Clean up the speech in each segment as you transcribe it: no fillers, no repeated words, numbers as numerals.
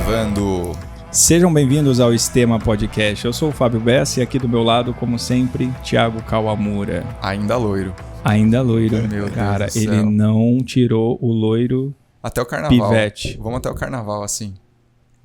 Gravando. Sejam bem-vindos ao Estema Podcast. Eu sou o Fábio Bessa e aqui do meu lado, como sempre, Thiago Kawamura. Ainda loiro. Ainda loiro. Meu cara, Deus do ele céu. não tirou o loiro Até o carnaval. pivete. Vamos até o carnaval, assim.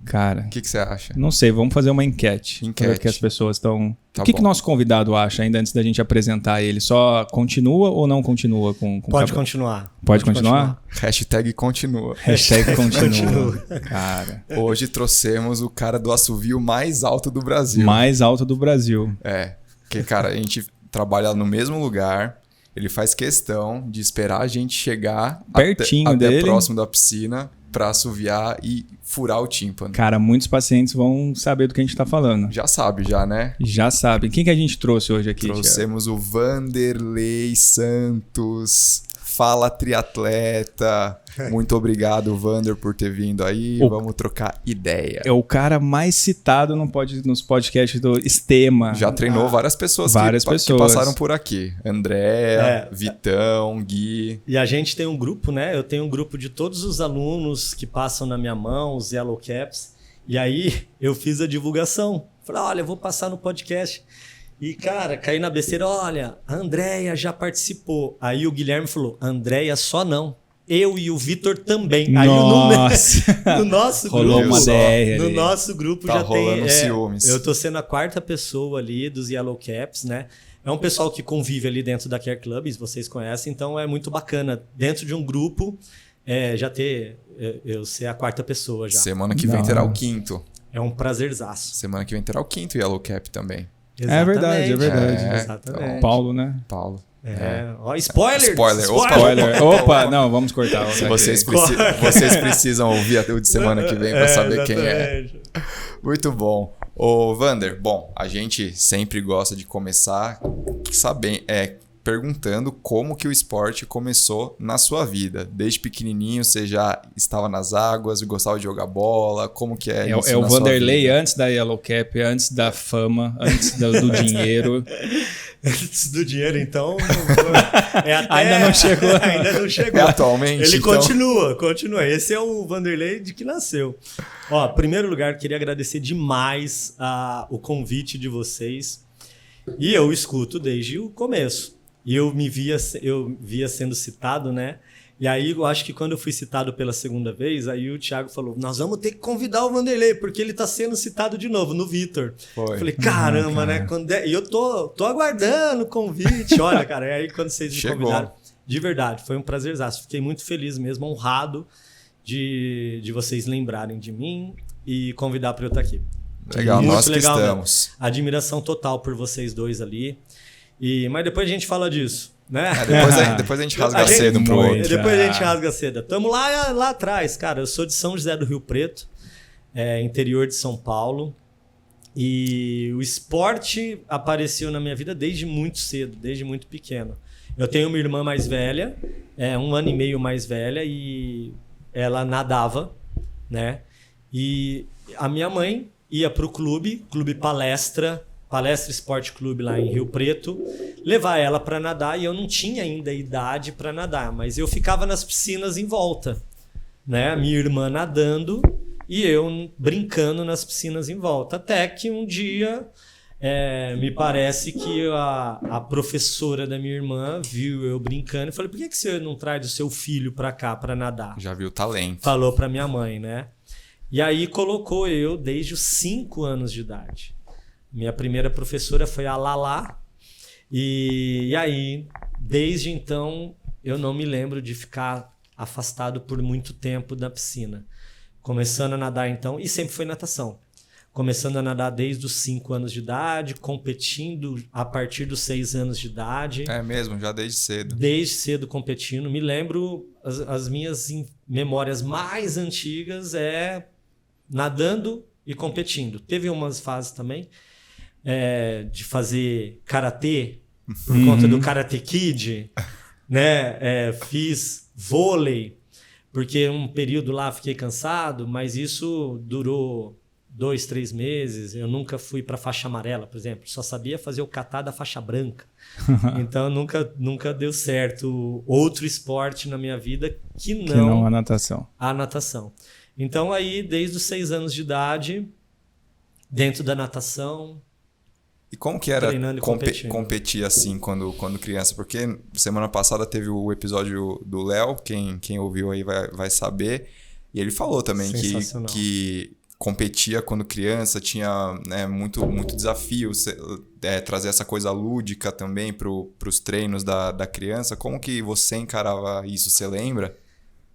Cara, O que você acha? não sei, vamos fazer uma enquete. Enquete. Ver o que as pessoas estão... Tá o que bom. o nosso convidado acha ainda antes da gente apresentar ele? Só continua ou não continua com Pode cabelo? continuar. Pode continuar? Hashtag continua. Hashtag continua. Cara, Hoje trouxemos o cara do assovio mais alto do Brasil. mais alto do Brasil. É, porque, cara, a gente trabalha no mesmo lugar, ele faz questão de esperar a gente chegar Pertinho até dele. próximo da piscina pra assoviar e furar o tímpano. Cara, muitos pacientes vão saber do que a gente tá falando. Já sabe, já, né? Já sabem. Quem que a gente trouxe hoje aqui, Thiago? Trouxemos o Vanderlei Santos. Fala, triatleta. Muito obrigado, Vander, por ter vindo aí. Vamos trocar ideia. É o cara mais citado nos podcasts do Estema. Já treinou várias pessoas, Várias que pessoas. passaram por aqui. Andréa, É. Vitão, Gui. E a gente tem um grupo, né? Eu tenho um grupo de todos os alunos que passam na minha mão, os Yellow Caps. E aí eu fiz a divulgação. Falei, olha, eu vou passar no podcast. E, cara, caí na besteira. Olha, a Andréia já participou. Aí o Guilherme falou, Andréia só não. Eu e o Vitor também. Aí Nossa! no nosso Rolou grupo, uma só. DR no ali. nosso grupo Tá já rolando tem. ciúmes. Eu tô sendo a quarta pessoa ali dos Yellow Caps, né? É um pessoal que convive ali dentro da Care Clubs, vocês conhecem, então é muito bacana. Dentro de um grupo, já ter. Eu ser a quarta pessoa já. Semana que vem terá o Nossa. quinto. É um prazerzaço. Semana que vem terá o quinto Yellow Cap também. É verdade, é verdade. É, Exatamente. Paulo, né? Paulo. Ó, spoiler! Spoiler. Spoiler. Opa, não, vamos cortar. Se vocês precisam ouvir até o de semana que vem para saber quem é. Exatamente. Muito bom. Ô, Vander, bom, a gente sempre gosta de começar perguntando como que o esporte começou na sua vida. Desde pequenininho você já estava nas águas, gostava de jogar bola, como que é isso É o na sua Vanderlei vida? antes da Yellow Cap, antes da fama, antes do dinheiro. Antes do dinheiro, então. Ainda não chegou. Ainda não chegou. É atualmente, Ele então? continua. Esse é o Vanderlei de que nasceu. Ó, em primeiro lugar, queria agradecer demais o convite de vocês. E eu escuto desde o começo. E eu via sendo citado, né? E aí eu acho que quando eu fui citado pela segunda vez, aí o Thiago falou, nós vamos ter que convidar o Vanderlei, porque ele tá sendo citado de novo, no Vitor. Foi. Eu falei, caramba, né? E eu tô aguardando o convite. Olha, cara, e aí quando vocês me Chegou. convidaram, de verdade, foi um prazerzaço. Fiquei muito feliz mesmo, honrado de vocês lembrarem de mim e convidar para eu estar aqui. Legal, Muito nós que legal, né? estamos. Admiração total por vocês dois ali. Mas depois a gente fala disso, né? Depois a gente rasga cedo um pro muito. outro. Depois a gente rasga cedo. Tamo lá atrás, cara. Eu sou de São José do Rio Preto, interior de São Paulo. E o esporte apareceu na minha vida desde muito cedo, desde muito pequeno. Eu tenho uma irmã mais velha, 1 ano e meio mais velha, e ela nadava, né? E a minha mãe ia pro Clube Palestra Esporte Clube lá em Rio Preto, levar ela para nadar, e eu não tinha ainda idade para nadar, mas eu ficava nas piscinas em volta, né? Minha irmã nadando e eu brincando nas piscinas em volta, até que um dia me parece que a professora da minha irmã viu eu brincando e falou, por que você não traz o seu filho para cá para nadar? Já viu o talento. Falou para minha mãe, né? E aí colocou eu desde os 5 anos de idade. Minha primeira professora foi a Lala. E aí, desde então, eu não me lembro de ficar afastado por muito tempo da piscina. Começando a nadar, então, e sempre foi natação. Começando a nadar desde os 5 anos de idade, competindo a partir dos 6 anos de idade. É mesmo, já desde cedo. Desde cedo competindo. Me lembro, as minhas memórias mais antigas nadando e competindo. Teve umas fases também de fazer karatê, por conta do Karate Kid, né? Fiz vôlei, porque um período lá fiquei cansado, mas isso durou 2, 3 meses. Eu nunca fui para faixa amarela, por exemplo. Só sabia fazer o kata da faixa branca. Então nunca deu certo outro esporte na minha vida que não a natação. a natação. Então aí, desde os 6 anos de idade, dentro da natação... E como que era competir assim quando criança? Porque semana passada teve o episódio do Léo, quem ouviu aí vai saber. E ele falou também que competia quando criança, tinha, né, muito desafio, trazer essa coisa lúdica também para os treinos da criança. Como que você encarava isso? Você lembra?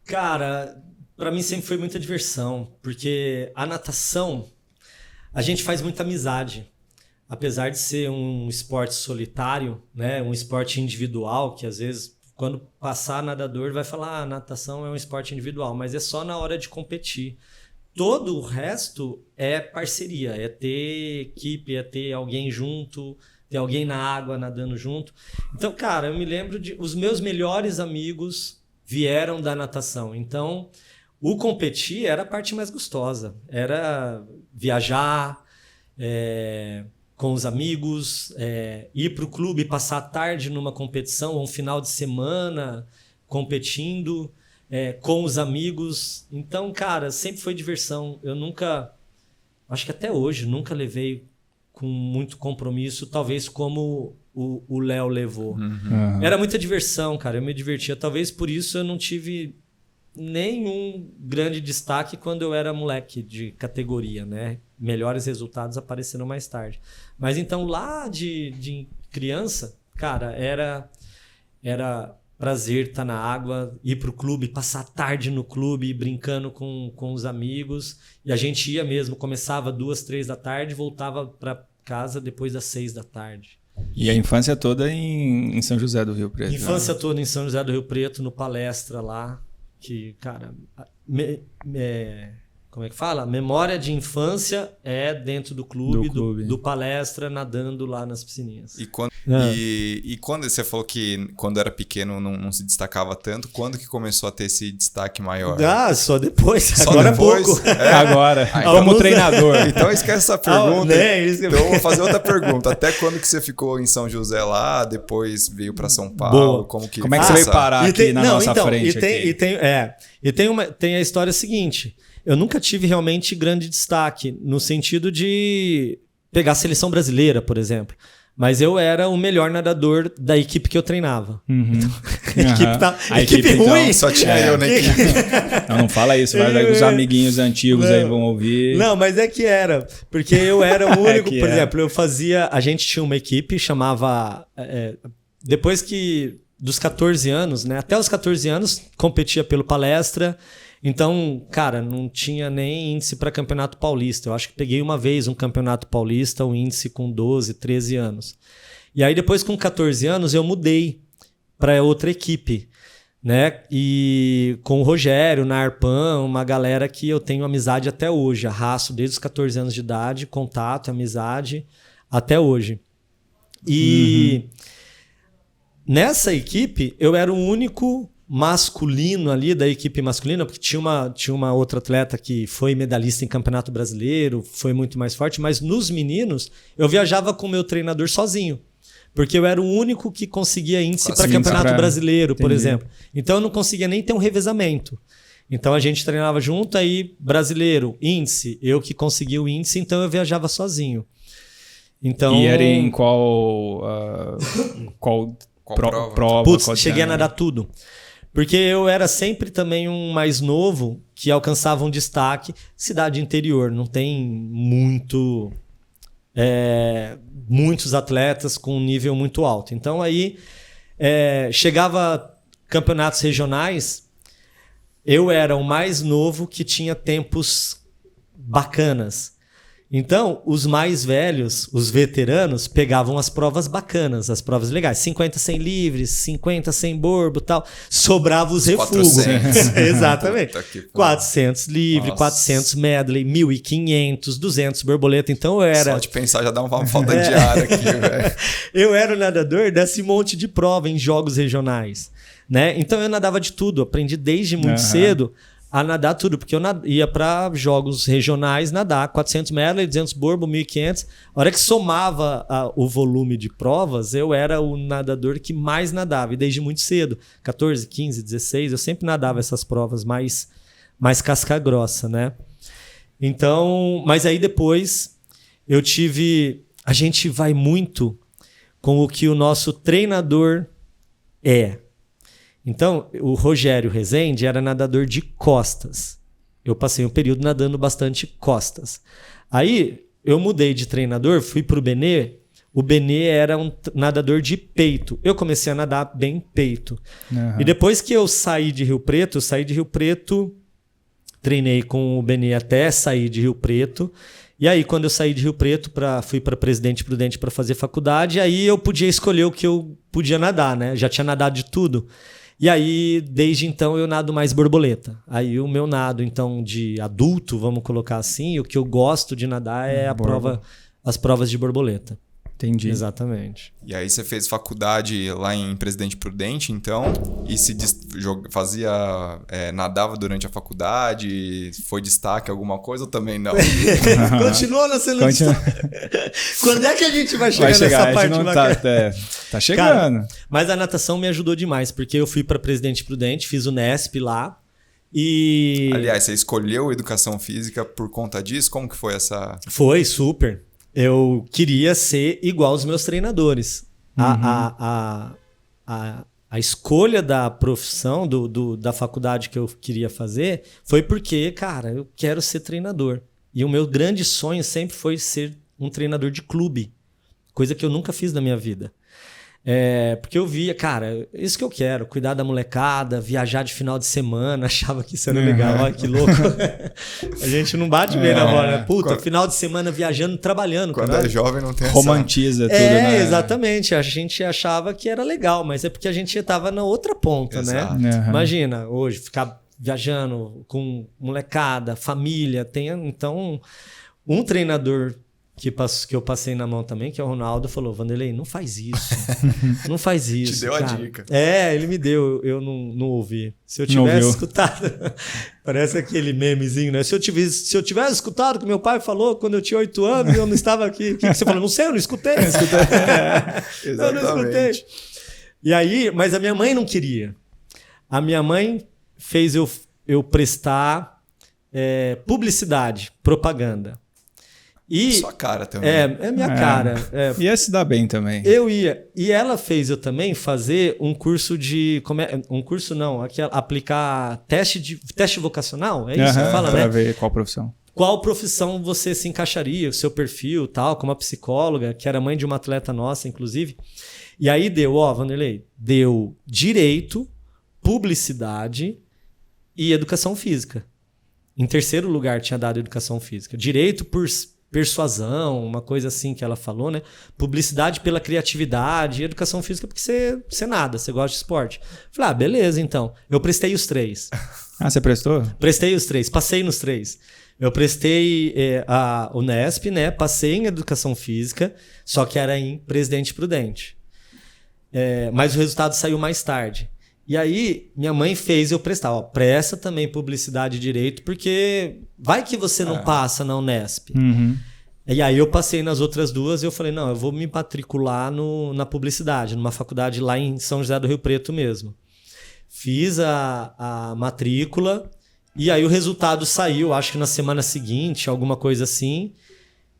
Cara, para mim sempre foi muita diversão, porque a natação, a gente faz muita amizade. Apesar de ser um esporte solitário, né, um esporte individual, que às vezes, quando passar nadador, vai falar natação é um esporte individual, mas é só na hora de competir. Todo o resto é parceria, é ter equipe, é ter alguém junto, ter alguém na água nadando junto. Então, cara, eu me lembro os meus melhores amigos vieram da natação. Então, o competir era a parte mais gostosa. Era viajar, com os amigos, ir para o clube, passar a tarde numa competição, ou um final de semana competindo com os amigos. Então, cara, sempre foi diversão. Eu nunca, acho que até hoje, nunca levei com muito compromisso, talvez como o Léo levou. Uhum. Era muita diversão, cara, eu me divertia. Talvez por isso eu não tive nenhum grande destaque quando eu era moleque de categoria, né? Melhores resultados apareceram mais tarde. Mas então lá de criança, cara, era prazer estar na água, ir pro clube, passar a tarde no clube, brincando com os amigos. E a gente ia mesmo, começava 2, 3 da tarde, voltava para casa depois das 6 da tarde. E a infância toda em São José do Rio Preto? Infância toda em São José do Rio Preto, no Palestra lá, que, cara... como é que fala? Memória de infância é dentro do clube. Do Palestra, nadando lá nas piscininhas. E quando você falou que quando era pequeno não se destacava tanto, quando que começou a ter esse destaque maior? Só depois. Só agora depois? É pouco. Agora, como treinador. Então esquece essa pergunta. Então eu vou fazer outra pergunta. Até quando que você ficou em São José lá, depois veio para São Paulo? Boa. Como é que você veio parar aqui na nossa frente? Tem a história seguinte. Eu nunca tive realmente grande destaque, no sentido de pegar a seleção brasileira, por exemplo. Mas eu era o melhor nadador da equipe que eu treinava. Uhum. Então, a equipe ruim. Então, só tinha eu na equipe. Não fala isso, vai os amiguinhos antigos aí vão ouvir. Não, mas é que era. Porque eu era o único, por exemplo, eu fazia... A gente tinha uma equipe, chamava... depois que... Dos 14 anos, né? Até os 14 anos, competia pelo Palestra. Então, cara, não tinha nem índice para campeonato paulista. Eu acho que peguei uma vez um campeonato paulista, um índice com 12, 13 anos. E aí depois com 14 anos eu mudei para outra equipe, né? E com o Rogério, na Arpan, uma galera que eu tenho amizade até hoje. Arrasto desde os 14 anos de idade, contato, amizade, até hoje. E nessa equipe eu era o único masculino ali, da equipe masculina, porque tinha uma outra atleta que foi medalhista em campeonato brasileiro, foi muito mais forte, mas nos meninos eu viajava com o meu treinador sozinho, porque eu era o único que conseguia índice para campeonato brasileiro, por exemplo. Então eu não conseguia nem ter um revezamento. Então a gente treinava junto, aí brasileiro, índice, eu que conseguia o índice, então eu viajava sozinho. Então, e era em qual prova? Putz, cheguei a nadar tudo. Porque eu era sempre também um mais novo que alcançava um destaque. Cidade interior, não tem muitos atletas com um nível muito alto. Então aí chegava campeonatos regionais, eu era o mais novo que tinha tempos bacanas. Então, os mais velhos, os veteranos, pegavam as provas bacanas, as provas legais. 50 100 livres, 50 100 borbo e tal. Sobrava os refugos. Exatamente. 400 livre, 400 medley, 1.500, 200 borboleta. Então, eu era... Só de pensar já dá uma falta de ar aqui, velho. Eu era o nadador desse monte de prova em jogos regionais, né? Então, eu nadava de tudo. Aprendi desde muito cedo a nadar tudo, porque eu ia para jogos regionais nadar 400 medley, 200 borbo, 1.500. A hora que somava o volume de provas, eu era o nadador que mais nadava, e desde muito cedo, 14, 15, 16, eu sempre nadava essas provas mais mais casca grossa, né? Então, mas aí depois a gente vai muito com o que o nosso treinador é. Então, o Rogério Rezende era nadador de costas. Eu passei um período nadando bastante costas. Aí, eu mudei de treinador, fui pro Benê. O Benê era um nadador de peito. Eu comecei a nadar bem peito. E depois que eu saí de Rio Preto, treinei com o Benê até sair de Rio Preto. E aí, quando eu saí de Rio Preto, fui para Presidente Prudente para fazer faculdade, aí eu podia escolher o que eu podia nadar, né? Já tinha nadado de tudo. E aí, desde então, eu nado mais borboleta. Aí o meu nado, então, de adulto, vamos colocar assim, o que eu gosto de nadar é as provas de borboleta. Entendi. Exatamente. E aí você fez faculdade lá em Presidente Prudente, então, e nadava durante a faculdade, foi destaque alguma coisa ou também não? Continua não sendo destaque. Quando é que a gente vai chegar nessa parte? Não tá chegando. Cara, mas a natação me ajudou demais, porque eu fui para Presidente Prudente, fiz o Nesp lá e... Aliás, você escolheu Educação Física por conta disso? Como que foi essa... Foi, super. Eu queria ser igual aos meus treinadores. A escolha da profissão, da faculdade que eu queria fazer, foi porque, cara, eu quero ser treinador. E o meu grande sonho sempre foi ser um treinador de clube. Coisa que eu nunca fiz na minha vida. Porque eu via, cara, isso que eu quero, cuidar da molecada, viajar de final de semana, achava que isso era legal, olha que louco. A gente não bate bem na bola, né? Puta, final de semana viajando, trabalhando. Quando é jovem não tem romantiza tudo, né? Exatamente, a gente achava que era legal, mas é porque a gente estava na outra ponta, exato, né? Imagina, hoje, ficar viajando com molecada, família, então um treinador que eu passei na mão também, que é o Ronaldo, falou: Vanderlei, não faz isso. Não faz isso. Te deu cara. a dica. Ele me deu, eu não ouvi. Se eu tivesse escutado, parece aquele memezinho, né? Se eu tivesse escutado o que meu pai falou quando eu tinha 8 anos, eu não estava aqui. O que você falou? Não sei, eu não escutei. Eu não escutei. E aí, mas a minha mãe não queria. A minha mãe fez eu prestar publicidade, propaganda. E sua cara também. É minha cara. Ia se dar bem também. Eu ia. E ela fez eu também fazer um curso de... um curso não, aplicar teste vocacional, é isso que fala, né? Para ver qual profissão. Qual profissão você se encaixaria, o seu perfil tal, como a psicóloga, que era mãe de uma atleta nossa, inclusive. E aí Vanderlei, deu direito, publicidade e educação física. Em terceiro lugar tinha dado educação física. Direito por persuasão, uma coisa assim que ela falou, né? Publicidade pela criatividade, e educação física porque você nada, você gosta de esporte. Falei, beleza, então. Eu prestei os 3. Você prestou? Prestei os 3, passei nos 3. Eu prestei o Nesp, né? Passei em educação física, só que era em Presidente Prudente. Mas o resultado saiu mais tarde. E aí, minha mãe fez eu prestar. Presta também publicidade e direito, porque vai que você não passa na Unesp. E aí eu passei nas outras duas e eu falei, não, eu vou me matricular na publicidade, numa faculdade lá em São José do Rio Preto mesmo. Fiz a matrícula e aí o resultado saiu, acho que na semana seguinte, alguma coisa assim.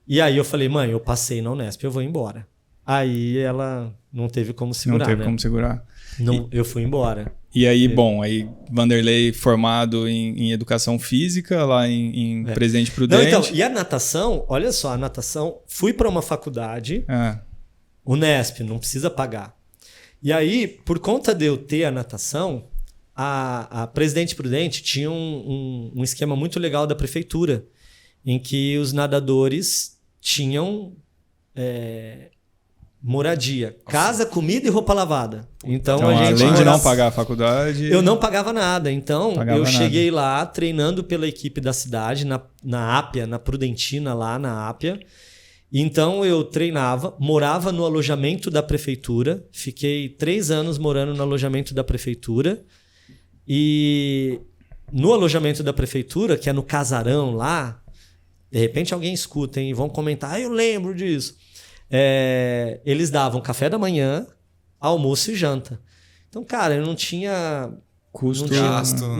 E aí eu falei, mãe, eu passei na Unesp, eu vou embora. Aí ela não teve como segurar, Não teve como segurar. Não, eu fui embora. E aí, aí Vanderlei formado em Educação Física, lá em Presidente Prudente. Não, então, e a natação, olha só, a natação, fui para uma faculdade, Unesp, não precisa pagar. E aí, por conta de eu ter a natação, a Presidente Prudente tinha um esquema muito legal da prefeitura, em que os nadadores tinham... moradia, casa, comida e roupa lavada. Então a gente, além de não pagar a faculdade, eu não pagava nada. Então eu cheguei lá treinando pela equipe da cidade na Ápia, na Prudentina lá na Ápia. Então eu treinava, morava no alojamento da prefeitura, fiquei 3 anos morando no alojamento da prefeitura e no alojamento da prefeitura, que é no casarão lá, de repente alguém escuta e vão comentar, eu lembro disso. Eles davam café da manhã, almoço e janta. Então, cara, eu não tinha custo.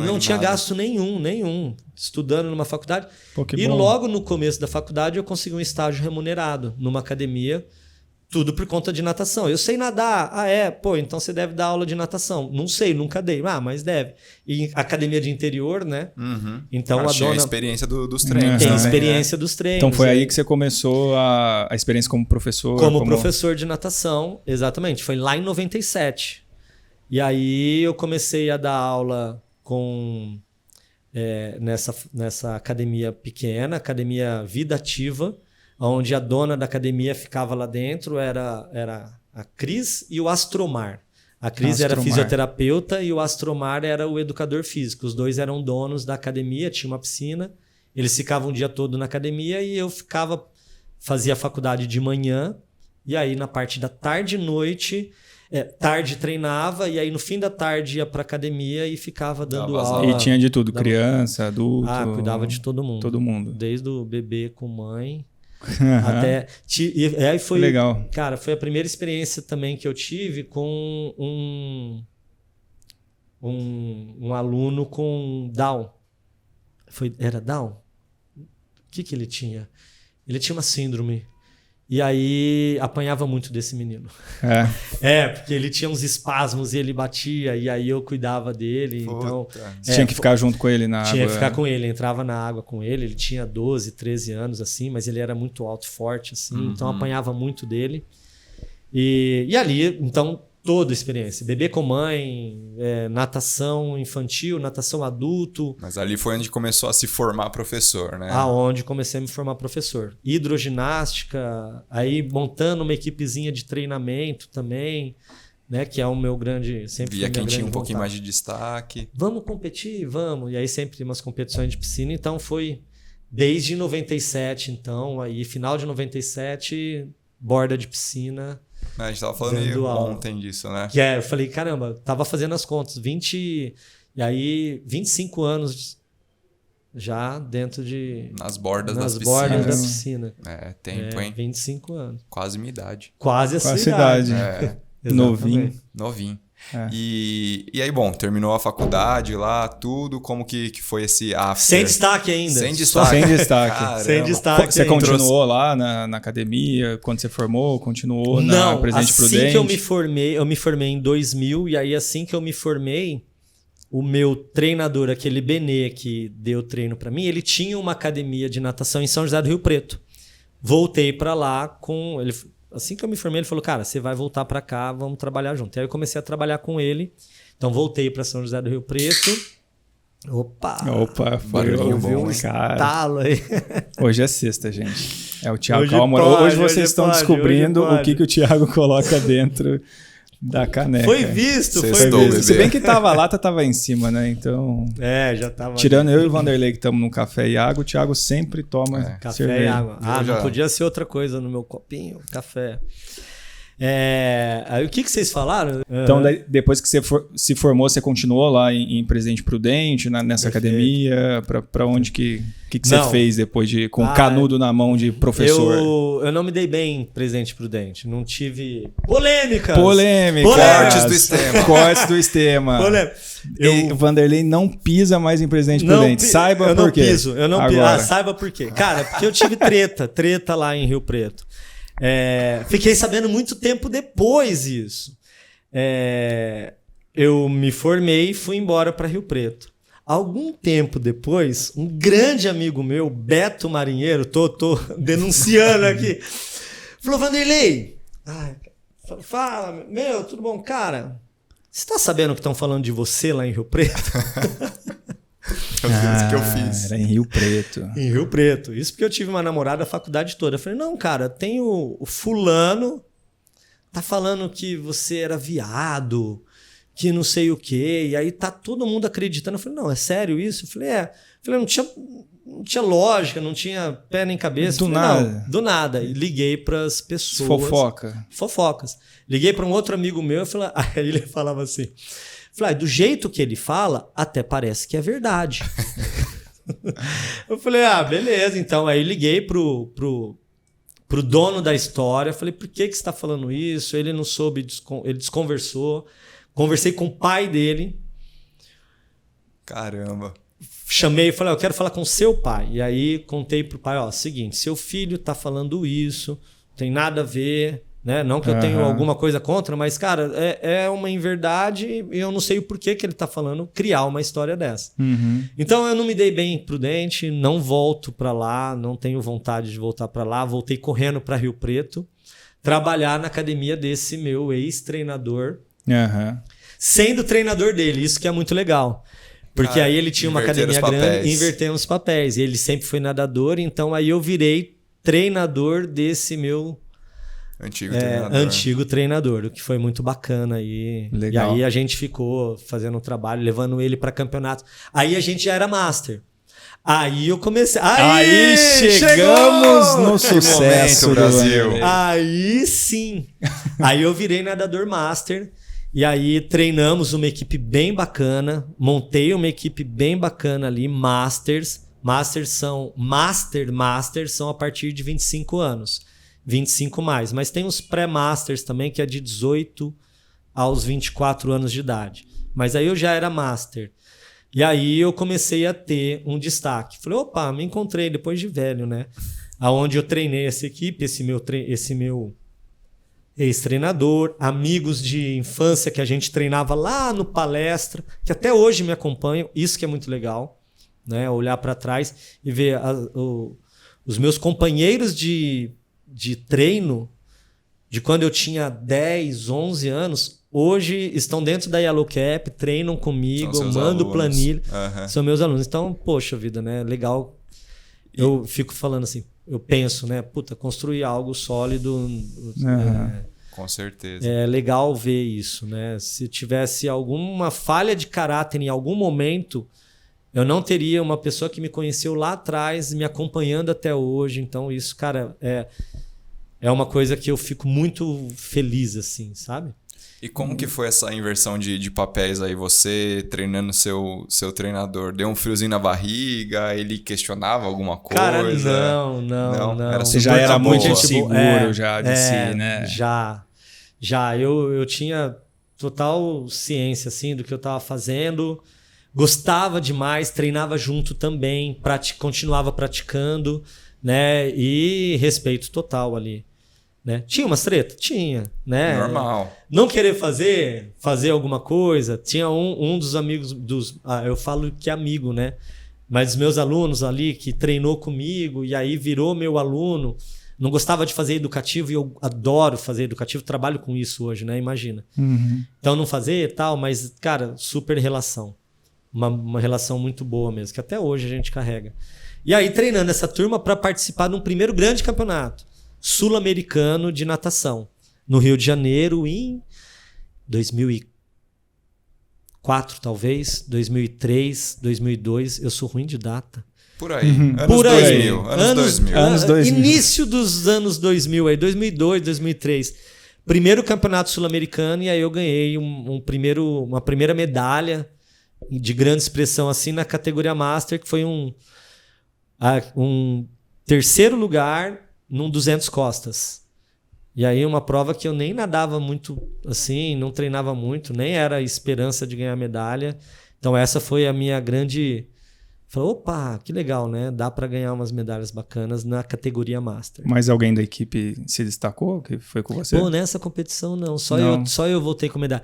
Não tinha gasto nenhum. Estudando numa faculdade. Pô, que e bom. logo no começo da faculdade eu consegui um estágio remunerado numa academia. Tudo por conta de natação. Eu sei nadar. Pô, então você deve dar aula de natação. Não sei, nunca dei. Mas deve. E academia de interior, né? Uhum. Então a experiência dos treinos. Tem também, experiência dos treinos. Então foi aí que você começou a experiência como professor? Como professor de natação, exatamente. Foi lá em 97. E aí eu comecei a dar aula nessa academia pequena, Academia Vida Ativa, onde a dona da academia ficava lá dentro, era a Cris e o Astromar. A Cris era fisioterapeuta e o Astromar era o educador físico. Os dois eram donos da academia, tinha uma piscina. Eles ficavam o dia todo na academia e eu fazia a faculdade de manhã. E aí na parte da tarde e noite, tarde treinava e aí no fim da tarde ia para academia e ficava dando aula. E tinha de tudo, criança, adulto. Cuidava de todo mundo. Todo mundo. Desde o bebê com mãe... até e aí foi legal. Cara, foi a primeira experiência também que eu tive com um aluno com Down. Era Down? O que ele tinha? Ele tinha uma síndrome. E aí apanhava muito desse menino. Porque ele tinha uns espasmos e ele batia, e aí eu cuidava dele. Puta. Então, você tinha que ficar junto com ele na água? Tinha que ficar com ele, entrava na água com ele. Ele tinha 12, 13 anos, assim, mas ele era muito alto e forte, assim, então apanhava muito dele. E ali, então, toda a experiência. Bebê com mãe, natação infantil, natação adulto. Mas ali foi onde começou a se formar professor, né? Aonde comecei a me formar professor. Hidroginástica, aí montando uma equipezinha de treinamento também, né? Que é o meu grande... Via quem tinha um pouquinho mais de destaque. Vamos competir? Vamos. E aí sempre umas competições de piscina. Então foi desde 97, então, aí final de 97, borda de piscina... A gente tava falando ontem disso, né? Eu falei, caramba, tava fazendo as contas, 25 anos já dentro de... Nas bordas da piscina. Tempo, hein? 25 anos. Quase minha idade. Quase a sua idade. Novinho. E aí, bom, terminou a faculdade lá, tudo, como que foi esse after? Sem destaque ainda. Sem destaque. Caramba. Sem destaque. Você continuou lá na academia, quando você formou, continuou na Presidente Prudente? Assim que eu me formei em 2000, e aí assim que eu me formei, o meu treinador, aquele Benê que deu treino para mim, ele tinha uma academia de natação em São José do Rio Preto. Voltei para lá com... Assim que eu me formei, ele falou, cara, você vai voltar para cá, vamos trabalhar junto. E aí eu comecei a trabalhar com ele. Então voltei para São José do Rio Preto. Opa, foi um estalo aí. Hoje é sexta, gente. É o Thiago Calma. Hoje vocês estão descobrindo o que o Thiago coloca dentro da caneca. Foi visto. Se bem que a lata tava em cima, né? Então. Já tava. Tirando eu e o Vanderlei que estamos no café e água, o Thiago sempre toma café cerveja. E água. Não podia ser outra coisa no meu copinho, café. Aí o que vocês falaram? Então, depois que você se formou, você continuou lá em Presidente Prudente, nessa academia? Para onde que você fez depois com o canudo na mão de professor? Eu não me dei bem em Presidente Prudente. Não tive... Polêmicas! Cortes do Estema. O Vanderlei não pisa mais em Presidente Prudente. Saiba por quê. Eu não piso. Saiba por quê. Cara, porque eu tive treta lá em Rio Preto. Fiquei sabendo muito tempo depois isso. Eu me formei e fui embora para Rio Preto. Algum tempo depois, um grande amigo meu, Beto Marinheiro, tô denunciando aqui, falou, Vanderlei, fala, tudo bom? Cara, você tá sabendo que estão falando de você lá em Rio Preto? Isso que eu fiz. Era em Rio Preto. Em Rio Preto. Isso porque eu tive uma namorada a faculdade toda. Eu falei, não, cara, tem o fulano, tá falando que você era viado, que não sei o quê, e aí tá todo mundo acreditando. Eu falei, não, é sério isso? Eu falei, não tinha lógica, não tinha pé nem cabeça. Do nada. E liguei pras pessoas. Fofocas. Liguei para um outro amigo meu, aí ele falava assim... Falei, do jeito que ele fala, até parece que é verdade. Eu falei, beleza. Então, aí liguei pro dono da história. Falei, por que você está falando isso? Ele não soube, ele desconversou. Conversei com o pai dele. Caramba. Chamei e falei, eu quero falar com seu pai. E aí contei pro pai, seguinte, seu filho tá falando isso, não tem nada a ver, né? Não que eu tenha alguma coisa contra, mas, cara, é uma inverdade e eu não sei o porquê que ele tá falando criar uma história dessa. Então eu não me dei bem prudente, não volto para lá, não tenho vontade de voltar para lá, voltei correndo para Rio Preto, trabalhar na academia desse meu ex-treinador, sendo treinador dele, isso que é muito legal. Porque aí ele tinha uma academia grande, invertemos os papéis. E ele sempre foi nadador, então aí eu virei treinador desse meu antigo treinador, o que foi muito bacana. E aí a gente ficou fazendo um trabalho, levando ele para campeonato. Aí a gente já era master. Aí eu comecei... Aí chegamos no sucesso, Brasil. Aí sim. Aí eu virei nadador master. E aí treinamos uma equipe bem bacana, montei uma equipe bem bacana ali, Masters são a partir de 25 anos, 25 mais, mas tem os pré-Masters também, que é de 18 aos 24 anos de idade, mas aí eu já era Master, e aí eu comecei a ter um destaque, falei, opa, me encontrei depois de velho, né, aonde eu treinei essa equipe, esse meu ex-treinador, amigos de infância que a gente treinava lá no palestra, que até hoje me acompanham, isso que é muito legal, né? Olhar para trás e ver os meus companheiros de treino, de quando eu tinha 10, 11 anos, hoje estão dentro da Yellow Cap, treinam comigo, eu mando planilha, são meus alunos. Então, poxa vida, né? Legal. Eu fico falando assim, eu penso, né? Puta, construir algo sólido. Com certeza. É legal ver isso, né? Se tivesse alguma falha de caráter em algum momento, eu não teria uma pessoa que me conheceu lá atrás, me acompanhando até hoje. Então, isso, cara, é uma coisa que eu fico muito feliz, assim, sabe? E como que foi essa inversão de papéis aí? Você treinando seu treinador, deu um friozinho na barriga? Ele questionava alguma coisa? Cara, não. Era Você já era muito seguro já de si, né? Já. Eu tinha total ciência assim, do que eu estava fazendo. Gostava demais, treinava junto também, continuava praticando, né? E respeito total ali. Né? Tinha umas treta? Tinha, né? Normal. Não querer fazer alguma coisa. Tinha um dos amigos eu falo que é amigo, né? Mas os meus alunos ali que treinou comigo e aí virou meu aluno, não gostava de fazer educativo e eu adoro fazer educativo, trabalho com isso hoje, né? Imagina. Então não fazer e tal, mas, cara, super relação. Uma relação muito boa mesmo, que até hoje a gente carrega. E aí treinando essa turma para participar de um primeiro grande campeonato sul-americano de natação, no Rio de Janeiro em 2004, talvez, 2003, 2002, eu sou ruim de data. Por aí, anos 2000. Início dos anos 2000, aí 2002, 2003. Primeiro campeonato sul-americano e aí eu ganhei uma primeira medalha de grande expressão assim na categoria Master, que foi um terceiro lugar num 200 costas. E aí uma prova que eu nem nadava muito assim, não treinava muito, nem era esperança de ganhar medalha. Então essa foi a minha grande... Falei, opa, que legal, né? Dá para ganhar umas medalhas bacanas na categoria Master. Mas alguém da equipe se destacou que foi com você? Pô, nessa competição não. Só eu voltei com medalha.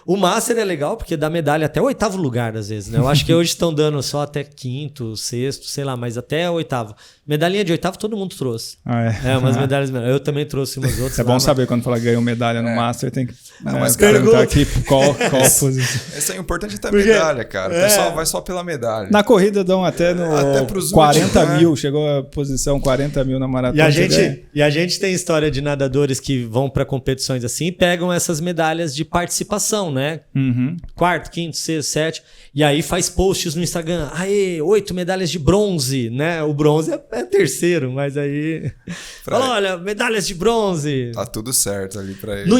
O Master é legal porque dá medalha até o 8º lugar, às vezes, né? Eu acho que hoje estão dando só até 5º, 6º, sei lá, mas até 8º. Medalhinha de 8º todo mundo trouxe. Umas medalhas. Eu também trouxe umas outras. É bom saber quando falar ganhou medalha no Master, tem que perguntar aqui qual posição. Isso é importante até a medalha, cara. O pessoal vai só pela medalha. Na corrida dão até 40 mil, chegou a posição 40 mil na maratona. E a gente tem história de nadadores que vão para competições assim e pegam essas medalhas de participação, né? 4º, 5º, 6º, 7º. E aí faz posts no Instagram. 8 medalhas de bronze, né? O bronze é terceiro, mas aí... Fala, olha, medalhas de bronze. Tá tudo certo ali pra ele. O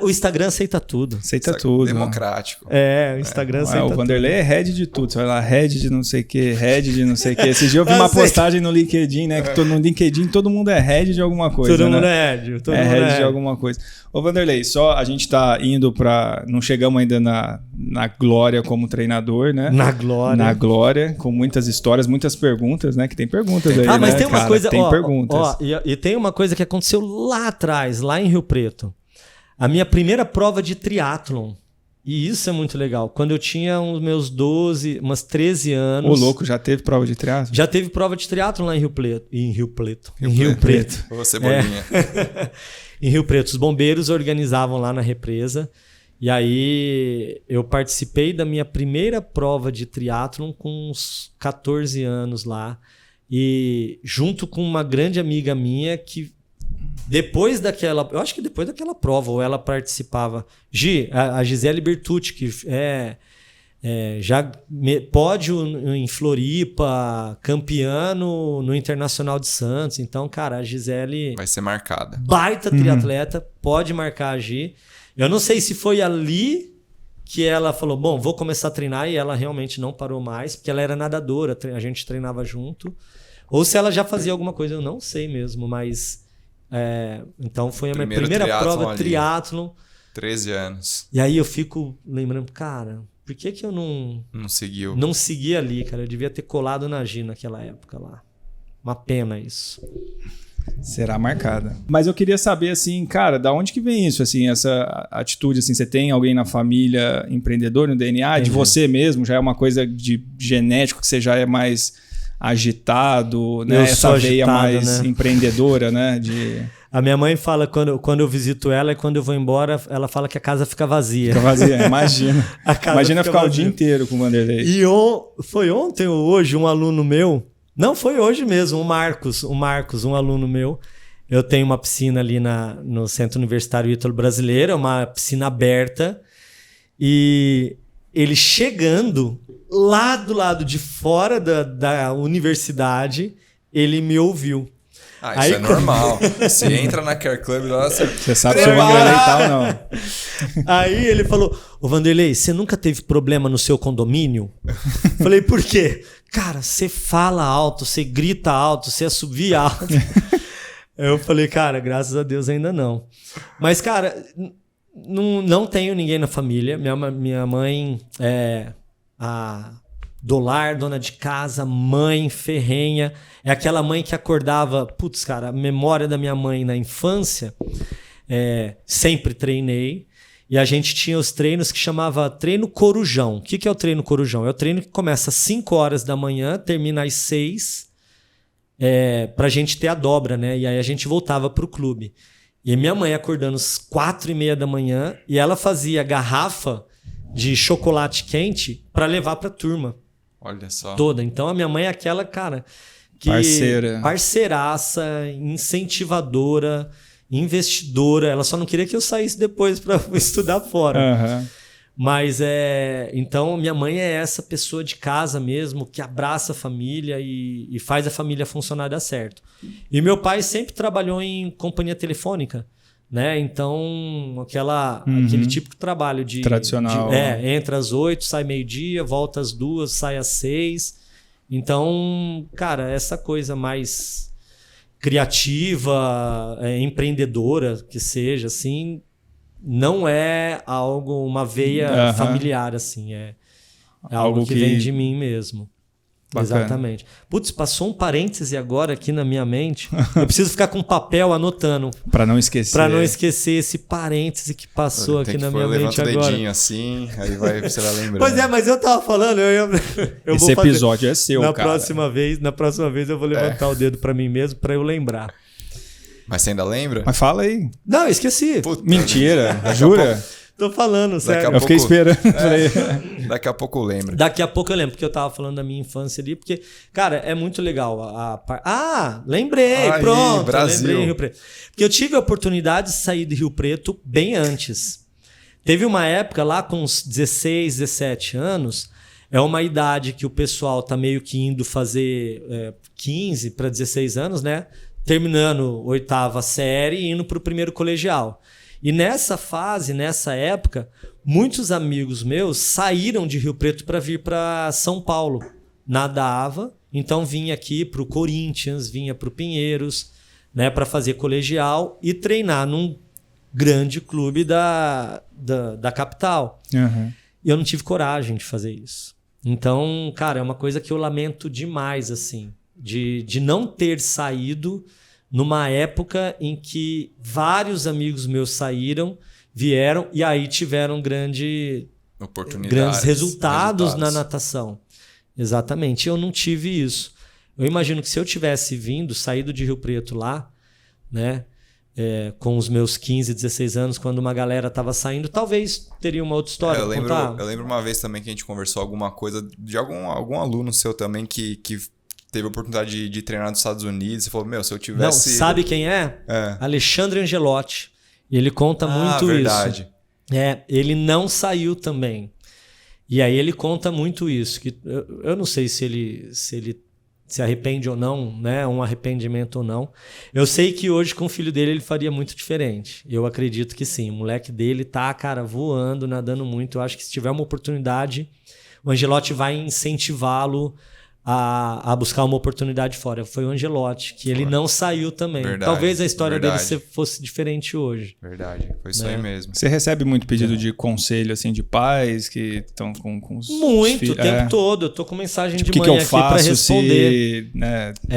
Instagram aceita tudo. Aceita tudo. Democrático. O Instagram aceita tudo. O Vanderlei é head de tudo. Você vai lá, head de não sei o que, head de não sei o que. Esse dia eu vi uma postagem no LinkedIn, né? Que no LinkedIn todo mundo é head de alguma coisa. Todo mundo é head. Todo mundo é head de alguma coisa. Ô Vanderlei, só a gente tá indo pra... Não chegamos ainda na glória como treinador. empreendedor, né? Na glória. Na glória, com muitas histórias, muitas perguntas, né? Que tem perguntas aí, mas né, tem uma cara? coisa... Tem perguntas. E tem uma coisa que aconteceu lá atrás, lá em Rio Preto. A minha primeira prova de triatlon. E isso é muito legal. Quando eu tinha uns meus umas 13 anos... Ô, louco, já teve prova de triatlon? Já teve prova de triatlon lá em Rio Preto. Em Rio Preto. Ô, Cebolinha. Em Rio Preto. Os bombeiros organizavam lá na represa. E aí eu participei da minha primeira prova de triatlon com uns 14 anos lá. E junto com uma grande amiga minha que... eu acho que depois daquela prova, ou ela participava. A Gisele Bertucci, que já pódio em Floripa, campeã no Internacional de Santos. Então, cara, a Gisele... vai ser marcada. Baita triatleta, pode marcar a Gi. Eu não sei se foi ali que ela falou, bom, vou começar a treinar, e ela realmente não parou mais, porque ela era nadadora, a gente treinava junto. Ou se ela já fazia alguma coisa, eu não sei mesmo, mas... então foi a minha primeira prova de triatlon. 13 anos. E aí eu fico lembrando, cara, por que eu não seguiu? Não segui ali, cara. Eu devia ter colado na Gi naquela época lá. Uma pena isso. Será marcada. Mas eu queria saber, assim, cara, da onde que vem isso, assim, essa atitude, assim, você tem alguém na família empreendedor no DNA? De você mesmo? Já é uma coisa de genético, que você já é mais... agitado, né? Essa veia mais empreendedora, né? A minha mãe fala, quando eu visito ela e quando eu vou embora, ela fala que a casa fica vazia. Fica vazia, imagina. Imagina ficar vazia. O dia inteiro com o Vanderlei. E foi ontem ou hoje um aluno meu, não, foi hoje mesmo, o Marcos, um aluno meu. Eu tenho uma piscina ali no Centro Universitário Ítalo Brasileiro, uma piscina aberta, e ele chegando... lá do lado de fora da universidade, ele me ouviu. Isso aí, é normal. Você entra na Care Club lá, você sabe se o Vanderlei tá ou não. Aí ele falou, ô Vanderlei, você nunca teve problema no seu condomínio? Falei, por quê? Cara, você fala alto, você grita alto, você assovia alto. Eu falei, cara, graças a Deus ainda não. Mas, cara, não tenho ninguém na família. Minha mãe é... a do lar, dona de casa, mãe ferrenha. É aquela mãe que acordava... Putz, cara, a memória da minha mãe na infância, sempre treinei. E a gente tinha os treinos que chamava treino corujão. O que é o treino corujão? É o treino que começa às 5 horas da manhã, termina às 6, pra gente ter a dobra, né? E aí a gente voltava pro clube. E minha mãe acordando às 4:30 da manhã, e ela fazia garrafa de chocolate quente para levar para a turma. Olha só. Toda. Então a minha mãe é aquela, cara, que parceiraça, incentivadora, investidora. Ela só não queria que eu saísse depois para estudar fora. Uhum. Mas então minha mãe é essa pessoa de casa mesmo, que abraça a família e faz a família funcionar e dar certo. E meu pai sempre trabalhou em companhia telefônica. Né? Então, aquele típico trabalho tradicional. Entra às 8, sai meio-dia, volta às 2, sai às 6. Então, cara, essa coisa mais criativa, empreendedora, que seja, assim, não é uma veia familiar, assim. É algo que vem de mim mesmo. Bacana. Exatamente. Putz, passou um parêntese agora aqui na minha mente. Eu preciso ficar com um papel anotando. Para não esquecer. Para não esquecer esse parêntese que passou aqui na minha mente agora. Levanta o dedinho assim, aí você vai lembrando. Pois mas eu tava falando, esse episódio é seu, na cara. Na próxima vez eu vou levantar o dedo para mim mesmo para eu lembrar. Mas você ainda lembra? Mas fala aí. Não, eu esqueci. Puta, mentira. Jura? Tô falando, sério. Eu fiquei esperando. Daqui a pouco eu lembro. Daqui a pouco eu lembro, porque eu tava falando da minha infância ali, porque, cara, é muito legal. Lembrei, pronto. Brasil. Lembrei Rio Preto. Porque eu tive a oportunidade de sair de Rio Preto bem antes. Teve uma época lá com uns 16, 17 anos, é uma idade que o pessoal tá meio que indo fazer 15 para 16 anos, né? Terminando 8ª série e indo pro primeiro colegial. E nessa fase, nessa época, muitos amigos meus saíram de Rio Preto para vir para São Paulo. Nadava, então vinha aqui para o Corinthians, vinha para o Pinheiros, né, para fazer colegial e treinar num grande clube da capital. Uhum. E eu não tive coragem de fazer isso. Então, cara, é uma coisa que eu lamento demais, assim, de não ter saído numa época em que vários amigos meus saíram, vieram e aí tiveram grandes resultados na natação. Exatamente. Eu não tive isso. Eu imagino que se eu tivesse saído de Rio Preto lá, né, com os meus 15, 16 anos, quando uma galera estava saindo, talvez teria uma outra história. Eu lembro uma vez também que a gente conversou alguma coisa de algum aluno seu também que teve a oportunidade de treinar nos Estados Unidos. Você falou, se eu tivesse... Não, sabe quem é? Alexandre Angelotti. Ele conta muito verdade. isso. Ele não saiu também. E aí ele conta muito isso. Que eu não sei se ele se arrepende ou não, né? Um arrependimento ou não. Eu sei que hoje com o filho dele ele faria muito diferente. Eu acredito que sim. O moleque dele tá, cara, voando, nadando muito. Eu acho que se tiver uma oportunidade, o Angelotti vai incentivá-lo a buscar uma oportunidade fora. Foi o Angelotti, que ele não saiu também. Verdade, talvez a história dele fosse diferente hoje. Verdade, foi isso aí mesmo. Você recebe muito pedido de conselho, assim, de pais que estão com os muito, o tempo todo. Eu tô com mensagem tipo, de manhã aqui para responder. Se,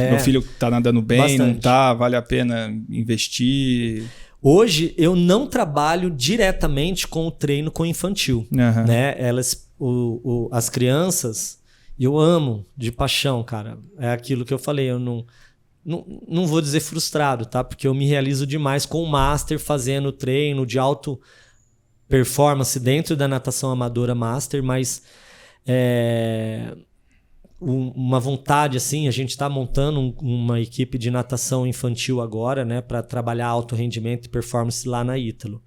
meu filho tá nadando bem, bastante. Não tá, vale a pena investir... Hoje, eu não trabalho diretamente com o treino com infantil. Né? As crianças... Eu amo de paixão, cara. É aquilo que eu falei. Eu não vou dizer frustrado, tá? Porque eu me realizo demais com o Master fazendo treino de alto performance dentro da natação amadora Master, mas uma vontade, assim, a gente está montando uma equipe de natação infantil agora, né? Para trabalhar alto rendimento e performance lá na Ítalo.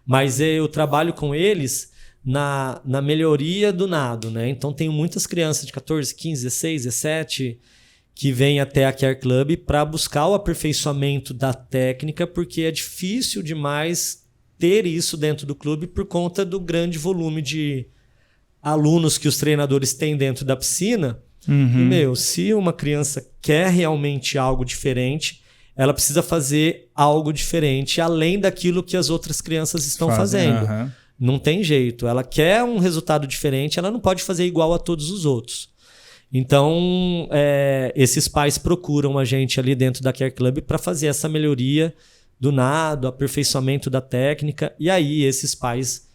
Mas eu trabalho com eles... Na melhoria do nado, né? Então tenho muitas crianças de 14, 15, 16, 17 que vêm até a Care Club para buscar o aperfeiçoamento da técnica, porque é difícil demais ter isso dentro do clube por conta do grande volume de alunos que os treinadores têm dentro da piscina. E, se uma criança quer realmente algo diferente, ela precisa fazer algo diferente além daquilo que as outras crianças estão fazendo. Não tem jeito. Ela quer um resultado diferente, ela não pode fazer igual a todos os outros. Então, esses pais procuram a gente ali dentro da Care Club para fazer essa melhoria do nado, aperfeiçoamento da técnica. E aí, esses pais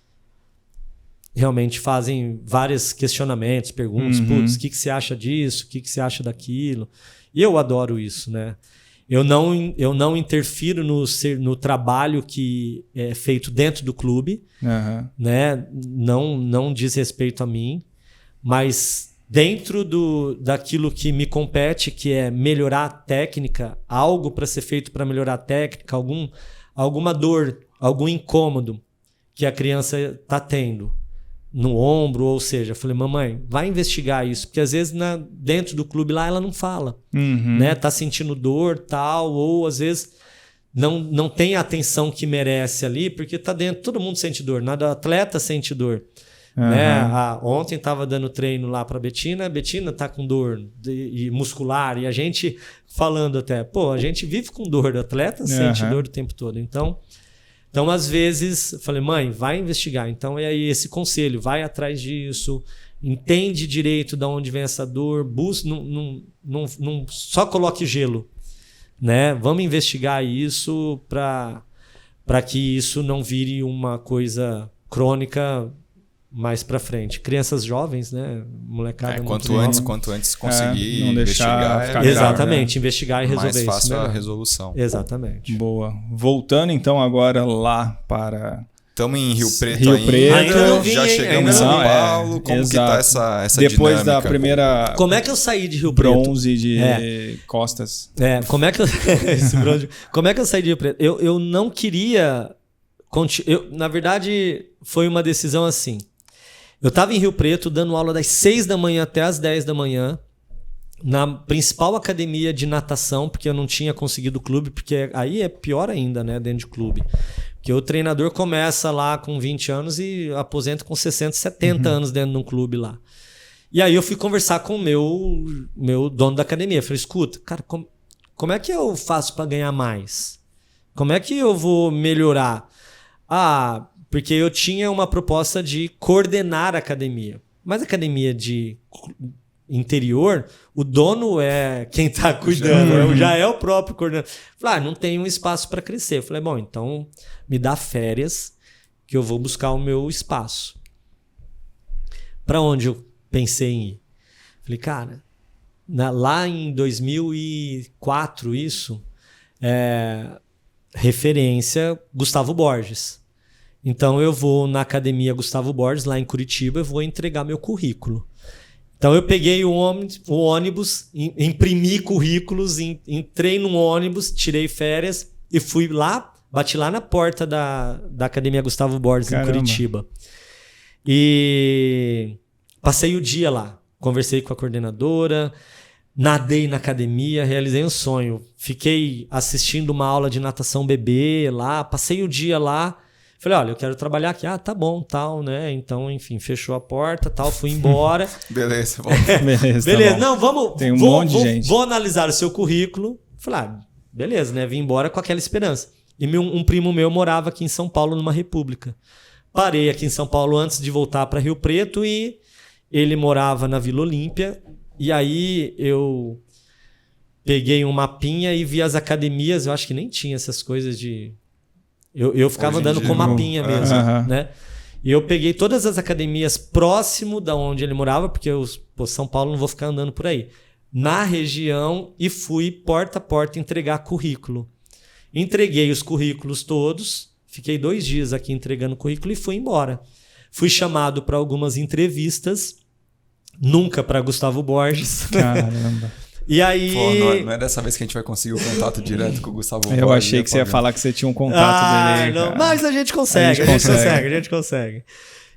realmente fazem vários questionamentos, perguntas. Putz, o que você acha disso? O que você acha daquilo? E eu adoro isso, né? Eu não interfiro no trabalho que é feito dentro do clube, né? Não diz respeito a mim, mas dentro daquilo que me compete, que é melhorar a técnica, algo para ser feito para melhorar a técnica, alguma dor, algum incômodo que a criança está tendo no ombro, ou seja, eu falei, mamãe, vai investigar isso, porque às vezes dentro do clube lá ela não fala, né? Tá sentindo dor, tal, ou às vezes não tem a atenção que merece ali, porque tá dentro, todo mundo sente dor, nada atleta sente dor, né? Ontem tava dando treino lá para Betina tá com dor muscular, e a gente falando até, a gente vive com dor, o atleta sente dor o tempo todo, Então, às vezes, eu falei, mãe, vai investigar. Então, é aí esse conselho, vai atrás disso, entende direito de onde vem essa dor, busca, não só coloque gelo, né? Vamos investigar isso para que isso não vire uma coisa crônica mais para frente. Crianças jovens, né? Molecada quanto antes conseguir investigar. Exatamente, né? Investigar e resolver isso. Mais fácil a resolução. Exatamente. Boa. Voltando então agora lá para... Estamos em Rio Preto ainda. Já chegamos em São Paulo. Como que tá essa Depois dinâmica? Da primeira... Como é que eu saí de Rio Preto? Bronze de costas. Como é que como é que eu saí de Rio Preto? Eu não queria... na verdade, foi uma decisão assim. Eu estava em Rio Preto dando aula das 6 da manhã até as 10 da manhã na principal academia de natação, porque eu não tinha conseguido clube, porque aí é pior ainda, né, dentro de clube. Porque o treinador começa lá com 20 anos e aposenta com 60, 70 anos dentro de um clube lá. E aí eu fui conversar com o meu dono da academia. Eu falei, escuta, cara, como é que eu faço para ganhar mais? Como é que eu vou melhorar? Porque eu tinha uma proposta de coordenar a academia. Mas academia de interior, o dono é quem tá cuidando, já é o próprio coordenador. Falei, não tem um espaço para crescer. Eu falei, bom, então me dá férias que eu vou buscar o meu espaço. Para onde eu pensei em ir? Falei, cara, lá em 2004, isso, referência Gustavo Borges. Então eu vou na Academia Gustavo Borges, lá em Curitiba, eu vou entregar meu currículo. Então eu peguei o ônibus, imprimi currículos, entrei num ônibus, tirei férias e fui lá, bati lá na porta da Academia Gustavo Borges, em Curitiba. E passei o dia lá, conversei com a coordenadora, nadei na academia, realizei um sonho. Fiquei assistindo uma aula de natação bebê lá, passei o dia lá. Falei, olha, eu quero trabalhar aqui. Ah, tá bom, tal, né? Então, enfim, fechou a porta, tal, fui embora. Beleza, beleza. Tá, não, vamos... Tem monte de gente. Vou analisar o seu currículo. Falei, beleza, né? Vim embora com aquela esperança. E um primo meu morava aqui em São Paulo, numa república. Parei aqui em São Paulo antes de voltar para Rio Preto e ele morava na Vila Olímpia. E aí eu peguei um mapinha e vi as academias. Eu acho que nem tinha essas coisas de... Eu ficava andando com mapinha mesmo, né? E eu peguei todas as academias próximo da onde ele morava, porque São Paulo não vou ficar andando por aí, na região, e fui porta a porta entregar currículo. Entreguei os currículos todos, fiquei 2 dias aqui entregando currículo e fui embora. Fui chamado para algumas entrevistas, nunca para Gustavo Borges. Caramba. E aí... Pô, não é dessa vez que a gente vai conseguir o contato direto com o Gustavo Borges. Eu achei que você ia falar que você tinha um contato dele. Não, mas a gente consegue, a gente consegue.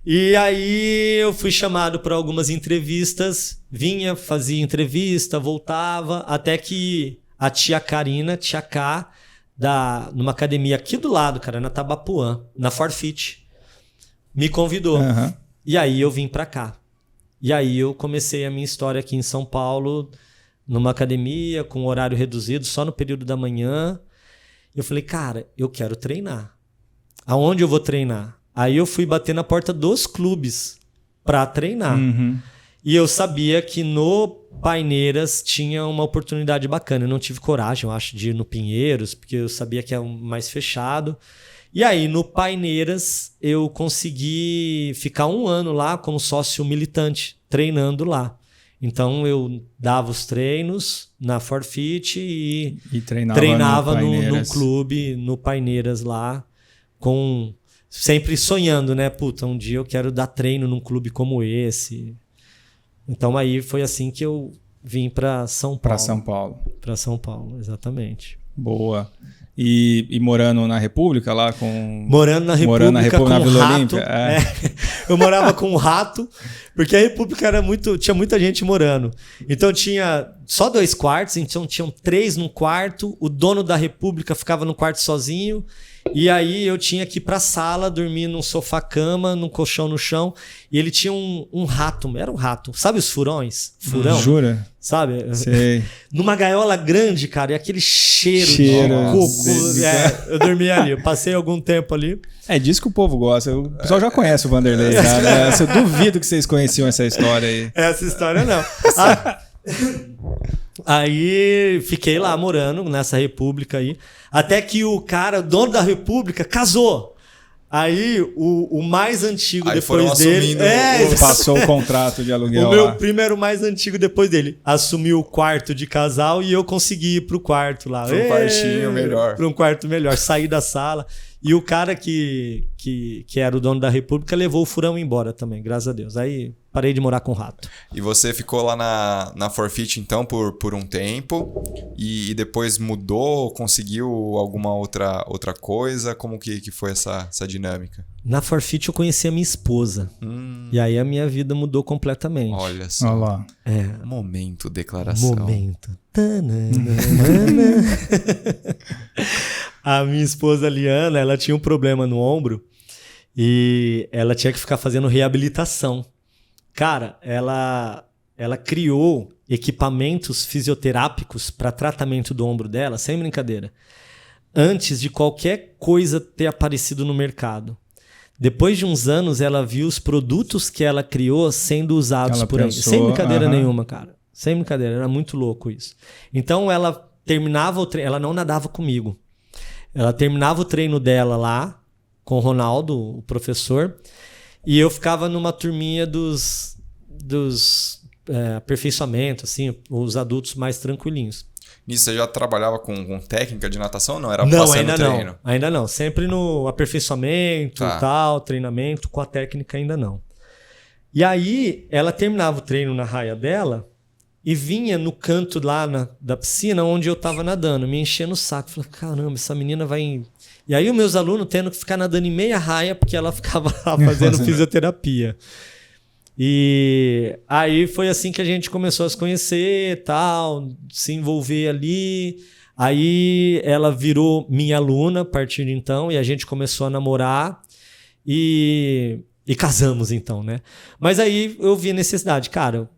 E aí eu fui chamado para algumas entrevistas, vinha, fazia entrevista, voltava, até que a tia Karina, tia K, numa academia aqui do lado, cara, na Tabapuã, na Forfeit, me convidou. E aí eu vim para cá. E aí eu comecei a minha história aqui em São Paulo, numa academia, com horário reduzido, só no período da manhã. Eu falei, cara, eu quero treinar. Aonde eu vou treinar? Aí eu fui bater na porta dos clubes para treinar. E eu sabia que no Paineiras tinha uma oportunidade bacana. Eu não tive coragem, eu acho, de ir no Pinheiros, porque eu sabia que é mais fechado. E aí, no Paineiras, eu consegui ficar 1 ano lá como sócio militante, treinando lá. Então eu dava os treinos na Forfeit e treinava no clube, no Paineiras lá, sempre sonhando, né? Puta, um dia eu quero dar treino num clube como esse. Então aí foi assim que eu vim para São Paulo. Para São Paulo, exatamente. Boa. E morando na República lá com... Morando na República com na Vila rato. Olímpia? Eu morava com um rato, porque a República tinha muita gente morando. Então tinha só 2 quartos, então tinham 3 num quarto, o dono da República ficava no quarto sozinho, e aí eu tinha que ir pra sala, dormir num sofá-cama, num colchão no chão, e ele tinha um rato, era um rato. Sabe os furões? Furão? Jura? Sabe? Sei. Numa gaiola grande, cara, e aquele cheiro de coco. Eu dormi ali, eu passei algum tempo ali. É disso que o povo gosta. O pessoal já conhece o Vanderlei, cara. Eu duvido que vocês conheciam essa história aí. Essa história não. Aí fiquei lá morando nessa república aí, até que o dono da república, casou. Aí o mais antigo aí depois dele... Passou o contrato de aluguel. O meu primo era o mais antigo depois dele. Assumiu o quarto de casal e eu consegui ir pro quarto lá. Para um quartinho melhor. Para um quarto melhor. Saí da sala. E o cara que era o dono da república levou o furão embora também, graças a Deus. Aí parei de morar com o rato. E você ficou lá na Forfeit então por um tempo e depois mudou, conseguiu alguma outra coisa? Como que foi essa dinâmica? Na Forfeit eu conheci a minha esposa. E aí a minha vida mudou completamente. Olha só. Olha lá. Momento declaração. Momento. A minha esposa Liana, ela tinha um problema no ombro e ela tinha que ficar fazendo reabilitação. Cara, ela criou equipamentos fisioterápicos para tratamento do ombro dela, sem brincadeira, antes de qualquer coisa ter aparecido no mercado. Depois de uns anos, ela viu os produtos que ela criou sendo usados por aí. Sem brincadeira nenhuma, cara. Sem brincadeira, era muito louco isso. Então ela terminava o treino, ela não nadava comigo. Ela terminava o treino dela lá, com o Ronaldo, o professor, e eu ficava numa turminha dos aperfeiçoamento, assim, os adultos mais tranquilinhos. Nisso você já trabalhava com técnica de natação ou não? Era não, passando ainda treino? Não, ainda não. Sempre no aperfeiçoamento, tal, treinamento, com a técnica ainda não. E aí, ela terminava o treino na raia dela e vinha no canto lá da piscina onde eu tava nadando, me enchendo o saco. Falei, caramba, essa menina vai... E aí os meus alunos tendo que ficar nadando em meia raia porque ela ficava fazendo fisioterapia. E aí foi assim que a gente começou a se conhecer, tal, se envolver ali. Aí ela virou minha aluna a partir de então e a gente começou a namorar e casamos então, né? Mas aí eu vi a necessidade, cara...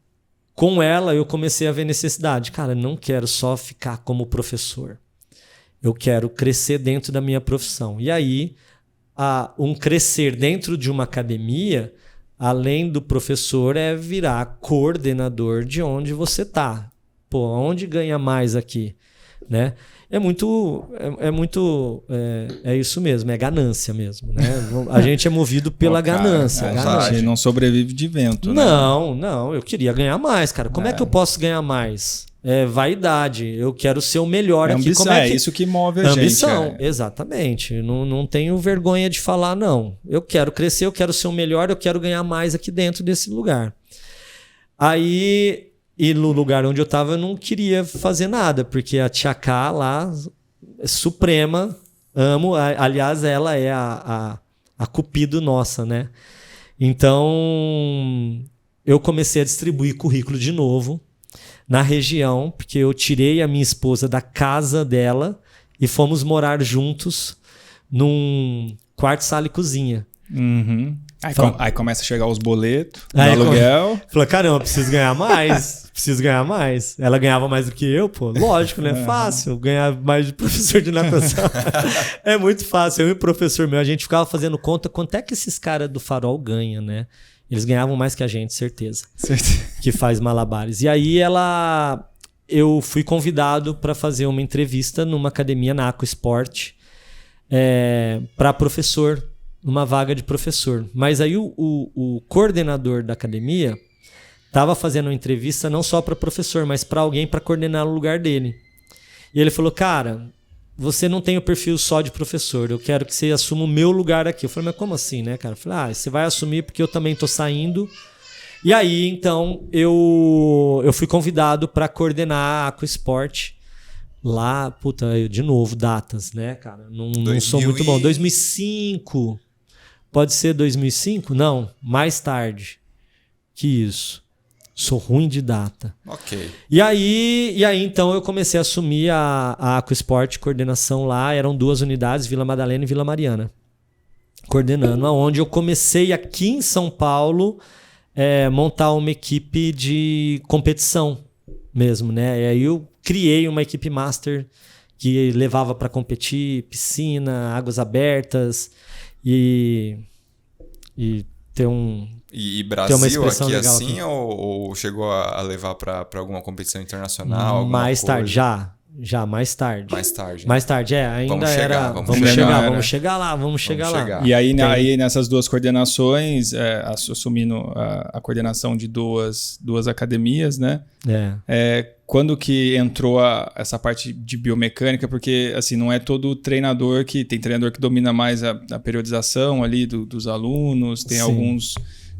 Com ela, eu comecei a ver necessidade. Cara, não quero só ficar como professor. Eu quero crescer dentro da minha profissão. E aí, um crescer dentro de uma academia, além do professor, é virar coordenador de onde você está. Pô, onde ganha mais aqui? Né? É isso mesmo, é ganância mesmo, né? A gente é movido pela ganância. A gente não sobrevive de vento, né? Não, eu queria ganhar mais, cara. Como é que eu posso ganhar mais? É vaidade, eu quero ser o melhor aqui. Ambição, como é isso que move a ambição, gente. Exatamente. Não tenho vergonha de falar, não. Eu quero crescer, eu quero ser o melhor, eu quero ganhar mais aqui dentro desse lugar. Aí... E no lugar onde eu tava, eu não queria fazer nada, porque a Tia K lá, suprema, amo. Aliás, ela é a cupido nossa, né? Então, eu comecei a distribuir currículo de novo na região, porque eu tirei a minha esposa da casa dela e fomos morar juntos num quarto, sala e cozinha. Uhum. Aí começa a chegar os boletos do aluguel. Falei, caramba, preciso ganhar mais. Ela ganhava mais do que eu, pô. Lógico, né? Fácil ganhar mais de professor de natação. É muito fácil. Eu e o professor meu, a gente ficava fazendo conta quanto é que esses caras do Farol ganham, né? Eles ganhavam mais que a gente, certeza. Que faz malabares. E aí eu fui convidado para fazer uma entrevista numa academia na Aquasport para professor, numa vaga de professor. Mas aí o coordenador da academia estava fazendo uma entrevista não só para professor, mas para alguém para coordenar no lugar dele. E ele falou, cara, você não tem o perfil só de professor, eu quero que você assuma o meu lugar aqui. Eu falei, mas como assim, né, cara? Eu falei, você vai assumir porque eu também tô saindo. E aí, então, eu fui convidado para coordenar a Aquasport lá, de novo, datas, né, cara? Não sou muito bom. 2005, pode ser 2005? Não, mais tarde que isso. Sou ruim de data. Ok. E aí, então, eu comecei a assumir a Aquasport, coordenação lá. Eram 2 unidades, Vila Madalena e Vila Mariana. Coordenando, onde eu comecei aqui em São Paulo montar uma equipe de competição mesmo, né? E aí eu criei uma equipe master que levava para competir, piscina, águas abertas e ter um... E Brasil aqui assim, ou chegou a levar para alguma competição internacional? Mais tarde, já mais tarde. Mais tarde, ainda vamos chegar lá. E aí nessas 2 coordenações, assumindo a coordenação de duas academias, né? Quando que entrou essa parte de biomecânica? Porque assim, não é todo treinador tem treinador que domina mais a periodização ali dos alunos, tem alguns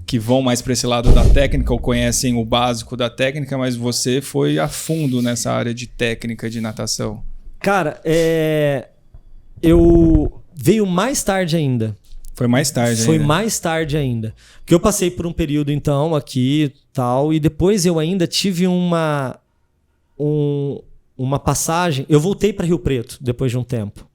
que vão mais para esse lado da técnica ou conhecem o básico da técnica, mas você foi a fundo nessa área de técnica de natação. Cara, eu veio mais tarde ainda. Foi mais tarde ainda. Foi mais tarde ainda. Porque eu passei por um período, então, aqui tal, e depois eu ainda tive uma passagem. Eu voltei para Rio Preto depois de um tempo.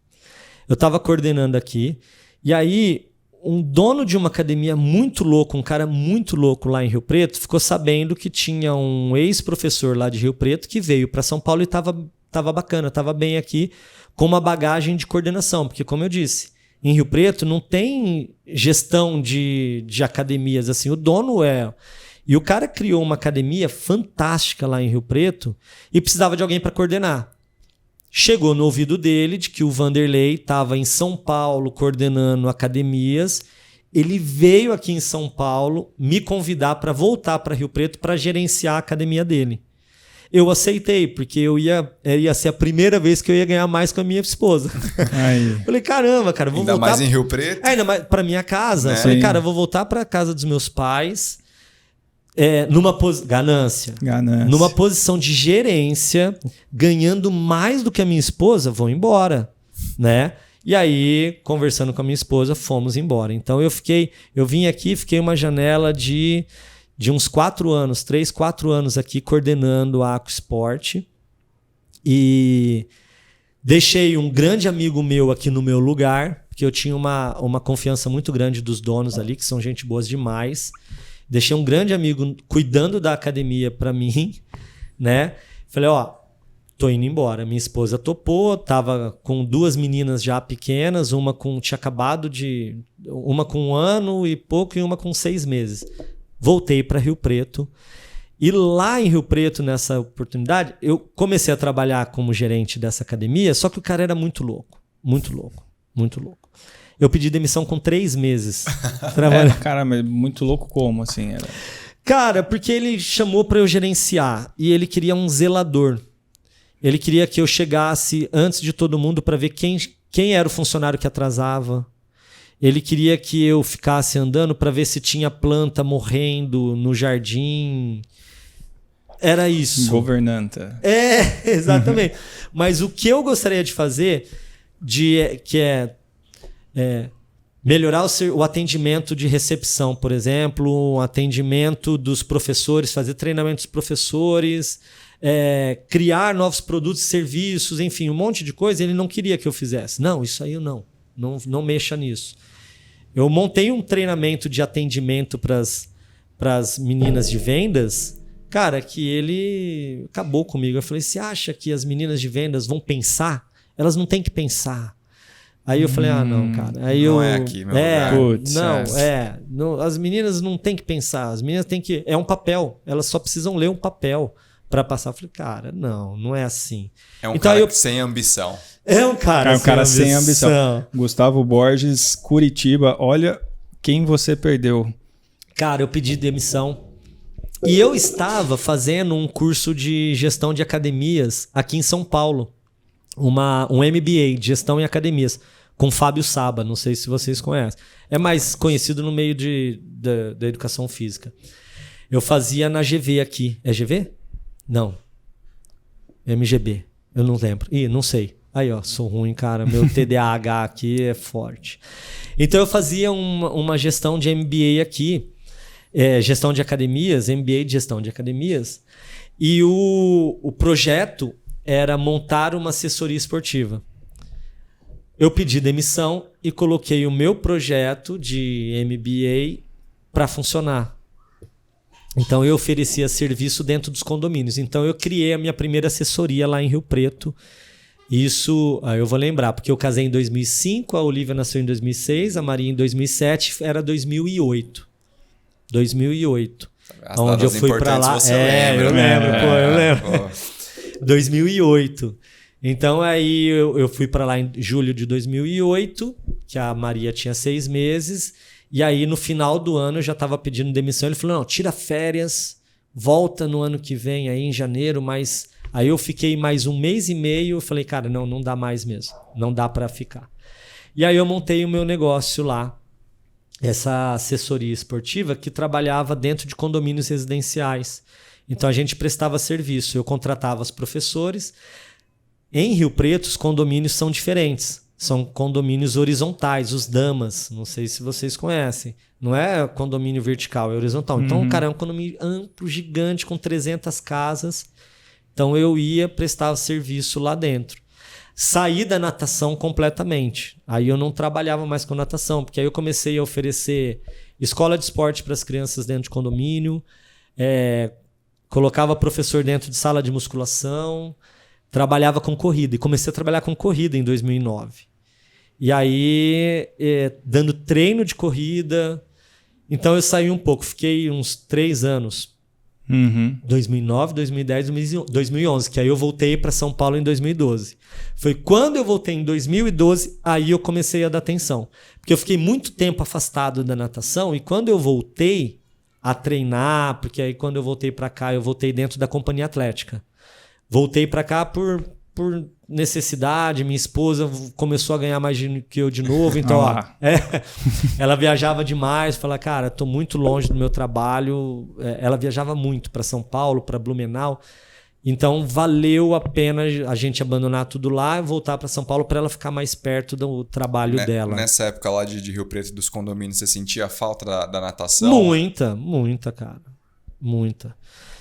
Eu estava coordenando aqui, e aí um dono de uma academia muito louco, um cara muito louco lá em Rio Preto, ficou sabendo que tinha um ex-professor lá de Rio Preto que veio para São Paulo e estava bacana, estava bem aqui, com uma bagagem de coordenação. Porque, como eu disse, em Rio Preto não tem gestão de academias assim. O dono é... E o cara criou uma academia fantástica lá em Rio Preto e precisava de alguém para coordenar. Chegou no ouvido dele de que o Vanderlei estava em São Paulo coordenando academias. Ele veio aqui em São Paulo me convidar para voltar para Rio Preto para gerenciar a academia dele. Eu aceitei, porque ia ser a primeira vez que eu ia ganhar mais com a minha esposa. Aí. Falei, caramba, cara, vou ainda voltar... mais em Rio Preto? Ainda mais para minha casa. Falei, sim, cara, vou voltar para casa dos meus pais... Ganância. Numa posição de gerência, ganhando mais do que a minha esposa, vou embora, né? E aí, conversando com a minha esposa, fomos embora. Então eu vim aqui, fiquei uma janela de uns 4 anos, 3, 4 anos aqui coordenando a AquaSport e deixei um grande amigo meu aqui no meu lugar, porque eu tinha uma confiança muito grande dos donos ali, que são gente boas demais. Deixei um grande amigo cuidando da academia para mim, né? Falei, tô indo embora. Minha esposa topou, tava com 2 meninas já pequenas, uma com 1 ano e pouco e uma com 6 meses. Voltei para Rio Preto. E lá em Rio Preto, nessa oportunidade, eu comecei a trabalhar como gerente dessa academia, só que o cara era muito louco. Muito louco. Muito louco. Eu pedi demissão com 3 meses. Cara, mas muito louco como, assim? Era... Cara, porque ele chamou para eu gerenciar e ele queria um zelador. Ele queria que eu chegasse antes de todo mundo para ver quem era o funcionário que atrasava. Ele queria que eu ficasse andando para ver se tinha planta morrendo no jardim. Era isso. Governanta. Exatamente. Mas o que eu gostaria de fazer, melhorar o atendimento de recepção, por exemplo, o atendimento dos professores, fazer treinamento dos professores, criar novos produtos e serviços, enfim, um monte de coisa, ele não queria que eu fizesse. Não, isso aí eu não mexa nisso. Eu montei um treinamento de atendimento para as meninas de vendas, cara, que ele acabou comigo. Eu falei, você acha que as meninas de vendas vão pensar? Elas não têm que pensar. Aí eu falei, não, cara. Aí não é aqui, meu lugar. Putz, não, as meninas não têm que pensar, as meninas têm que... É um papel, elas só precisam ler um papel para passar. Eu falei, cara, não é assim. É um então, cara sem ambição. É um cara sem ambição. Gustavo Borges, Curitiba, olha quem você perdeu. Cara, eu pedi demissão. E eu estava fazendo um curso de gestão de academias aqui em São Paulo. Um MBA de gestão em academias. Com Fábio Saba, não sei se vocês conhecem. É mais conhecido no meio da educação física. Eu fazia na GV aqui. É GV? Não. MGB. Eu não lembro. Não sei. Aí, sou ruim, cara. Meu TDAH aqui é forte. Então, eu fazia uma gestão de MBA aqui. Gestão de academias, MBA de gestão de academias. E o projeto era montar uma assessoria esportiva. Eu pedi demissão e coloquei o meu projeto de MBA para funcionar. Então, eu oferecia serviço dentro dos condomínios. Então, eu criei a minha primeira assessoria lá em Rio Preto. Isso, eu vou lembrar, porque eu casei em 2005, a Olivia nasceu em 2006, a Maria em 2007, era 2008. 2008. As onde eu fui para lá. Você lembra, eu lembro. 2008. Então aí eu fui para lá em julho de 2008, que a Maria tinha 6 meses, e aí no final do ano eu já estava pedindo demissão. Ele falou, não, tira férias, volta no ano que vem aí em janeiro, mas aí eu fiquei mais 1 mês e meio, eu falei, cara, não dá mais mesmo, não dá para ficar. E aí eu montei o meu negócio lá, essa assessoria esportiva que trabalhava dentro de condomínios residenciais. Então a gente prestava serviço, eu contratava os professores. Em Rio Preto, os condomínios são diferentes. São condomínios horizontais, os Damas. Não sei se vocês conhecem. Não é condomínio vertical, é horizontal. Então, cara, é um condomínio amplo, gigante, com 300 casas. Então, eu ia prestar serviço lá dentro. Saí da natação completamente. Aí eu não trabalhava mais com natação, porque aí eu comecei a oferecer escola de esporte para as crianças dentro de condomínio, colocava professor dentro de sala de musculação, trabalhava com corrida. E comecei a trabalhar com corrida em 2009. E aí, dando treino de corrida. Então eu saí um pouco, fiquei uns 3 anos. 2009, 2010, 2011, que aí eu voltei para São Paulo em 2012. Foi quando eu voltei em 2012, aí eu comecei a dar atenção. Porque eu fiquei muito tempo afastado da natação e quando eu voltei a treinar, porque aí quando eu voltei para cá, eu voltei dentro da companhia atlética. Voltei para cá por necessidade, minha esposa começou a ganhar mais dinheiro que eu de novo, então ela viajava demais, falava, cara, tô muito longe do meu trabalho, ela viajava muito para São Paulo, para Blumenau, então valeu a pena a gente abandonar tudo lá e voltar para São Paulo para ela ficar mais perto do trabalho dela. Nessa época lá de Rio Preto, dos condomínios, você sentia a falta da natação? Muita, cara, muita.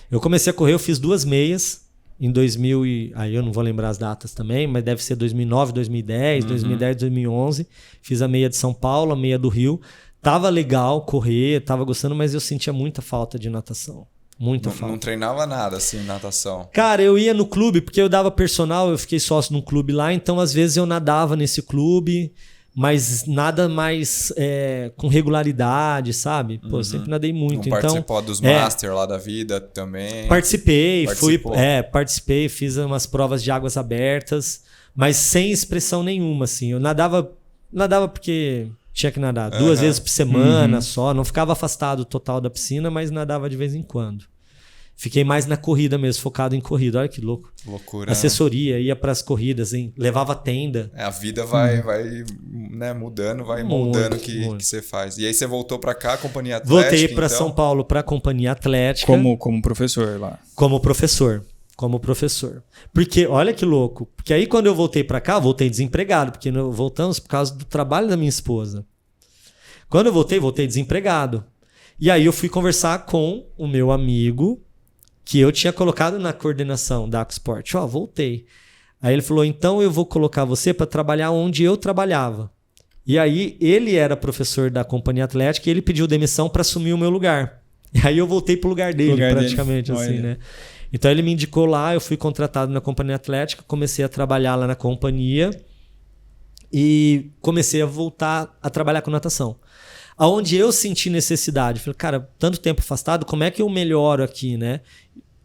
Eu comecei a correr, eu fiz 2 meias, em 2000 aí eu não vou lembrar as datas também, mas deve ser 2009, 2010, 2010, 2011. Fiz a meia de São Paulo, a meia do Rio. Tava legal correr, tava gostando, mas eu sentia muita falta de natação. Muita falta. Não treinava nada assim, natação? Cara, eu ia no clube, porque eu dava personal, eu fiquei sócio num clube lá, então às vezes eu nadava nesse clube, mas nada mais com regularidade, sabe? Pô, eu sempre nadei muito. Não participou dos Master lá da vida também? Participei, participei, fiz umas provas de águas abertas, mas sem expressão nenhuma, assim. Eu nadava porque tinha que nadar 2 vezes por semana só, não ficava afastado total da piscina, mas nadava de vez em quando. Fiquei mais na corrida mesmo, focado em corrida. Olha que louco. Loucura. Assessoria, ia para as corridas, hein? Levava tenda. A vida vai né, mudando, vai moldando o que você faz. E aí você voltou para cá, companhia atlética? Voltei para São Paulo, para a companhia atlética. Como professor lá? Como professor. Porque, olha que louco. Porque aí quando eu voltei para cá, eu voltei desempregado. Porque voltamos por causa do trabalho da minha esposa. Quando eu voltei desempregado. E aí eu fui conversar com o meu amigo que eu tinha colocado na coordenação da AquaSport. Voltei. Aí ele falou, então eu vou colocar você para trabalhar onde eu trabalhava. E aí ele era professor da companhia atlética e ele pediu demissão para assumir o meu lugar. E aí eu voltei pro lugar dele, praticamente assim, né? Então ele me indicou lá, eu fui contratado na companhia atlética, comecei a trabalhar lá na companhia e comecei a voltar a trabalhar com natação. Aonde eu senti necessidade, falei, cara, tanto tempo afastado, como é que eu melhoro aqui, né?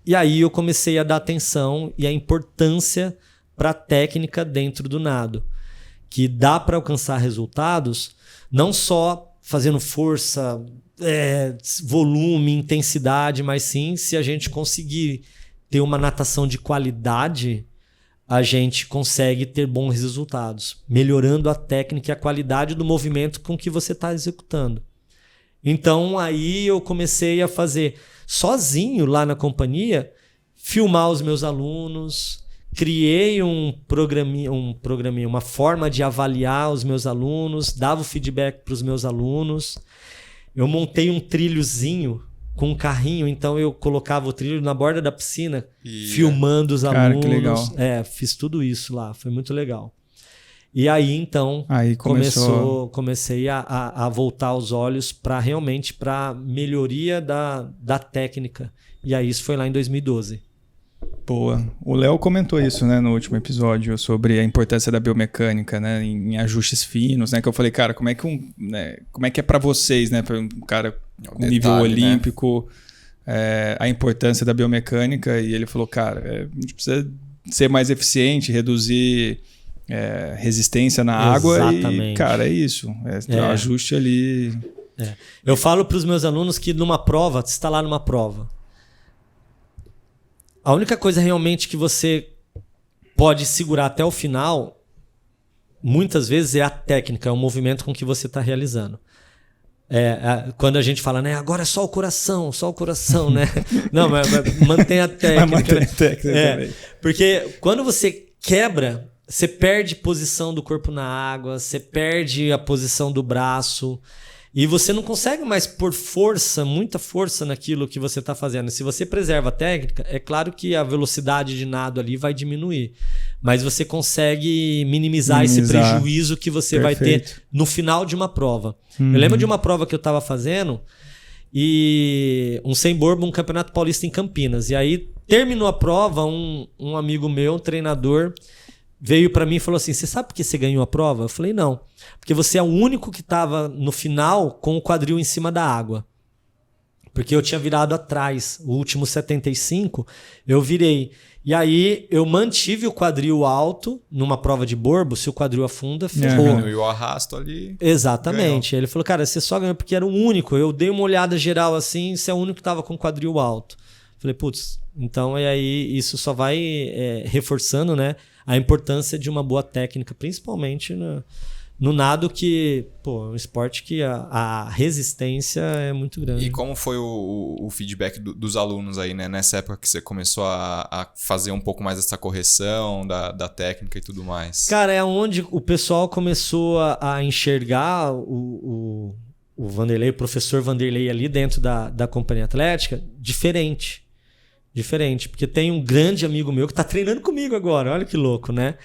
E aí eu comecei a dar atenção e a importância para a técnica dentro do nado, que dá para alcançar resultados não só fazendo força, volume, intensidade, mas sim, se a gente conseguir ter uma natação de qualidade, a gente consegue ter bons resultados, melhorando a técnica e a qualidade do movimento com que você está executando. Então aí eu comecei a fazer sozinho lá na companhia, filmar os meus alunos, criei um programinha, uma forma de avaliar os meus alunos, dava o feedback para os meus alunos. Eu montei um trilhozinho com um carrinho, então eu colocava o trilho na borda da piscina, filmando os alunos. Que legal. Fiz tudo isso lá, foi muito legal. E aí, então, comecei a voltar os olhos para realmente para melhoria da técnica. E aí isso foi lá em 2012. Boa. O Léo comentou isso, né, no último episódio, sobre a importância da biomecânica, né, em ajustes finos, né, que eu falei, cara, como é que é para vocês, né, para um cara com nível olímpico, né? A importância da biomecânica, e ele falou, cara, a gente precisa ser mais eficiente, reduzir resistência na água. E, cara, é isso, um ajuste ali. Eu falo para os meus alunos que numa prova, você está lá numa prova, a única coisa realmente que você pode segurar até o final, muitas vezes, é a técnica, é o movimento com que você está realizando. Quando a gente fala, né, agora é só o coração, né? Não, mas mantém a técnica. Mantém a técnica também. Porque quando você quebra, você perde posição do corpo na água, você perde a posição do braço. E você não consegue mais pôr muita força naquilo que você está fazendo. Se você preserva a técnica, é claro que a velocidade de nado ali vai diminuir. Mas você consegue minimizar esse prejuízo que você vai ter no final de uma prova. Eu lembro de uma prova que eu estava fazendo, e um sem borbo, um campeonato paulista em Campinas. E aí terminou a prova, um amigo meu, um treinador, veio para mim e falou assim, você sabe por que você ganhou a prova? Eu falei, não. Porque você é o único que estava no final com o quadril em cima da água. Porque eu tinha virado atrás. O último 75, eu virei. E aí eu mantive o quadril alto numa prova de borbo. Se o quadril afunda, ferrou. E o arrasto ali. Exatamente. Ganhou. Ele falou, cara, você só ganhou porque era o único. Eu dei uma olhada geral assim, você é o único que estava com o quadril alto. Falei, putz, então e aí isso só vai reforçando, né, a importância de uma boa técnica, principalmente no nado, que, pô, é um esporte que a resistência é muito grande. E como foi o feedback dos alunos aí, né? Nessa época que você começou a fazer um pouco mais essa correção da técnica e tudo mais? Cara, é onde o pessoal começou a enxergar o Vanderlei, o professor Vanderlei ali dentro da Companhia Atlética, diferente, porque tem um grande amigo meu que está treinando comigo agora, olha que louco, né?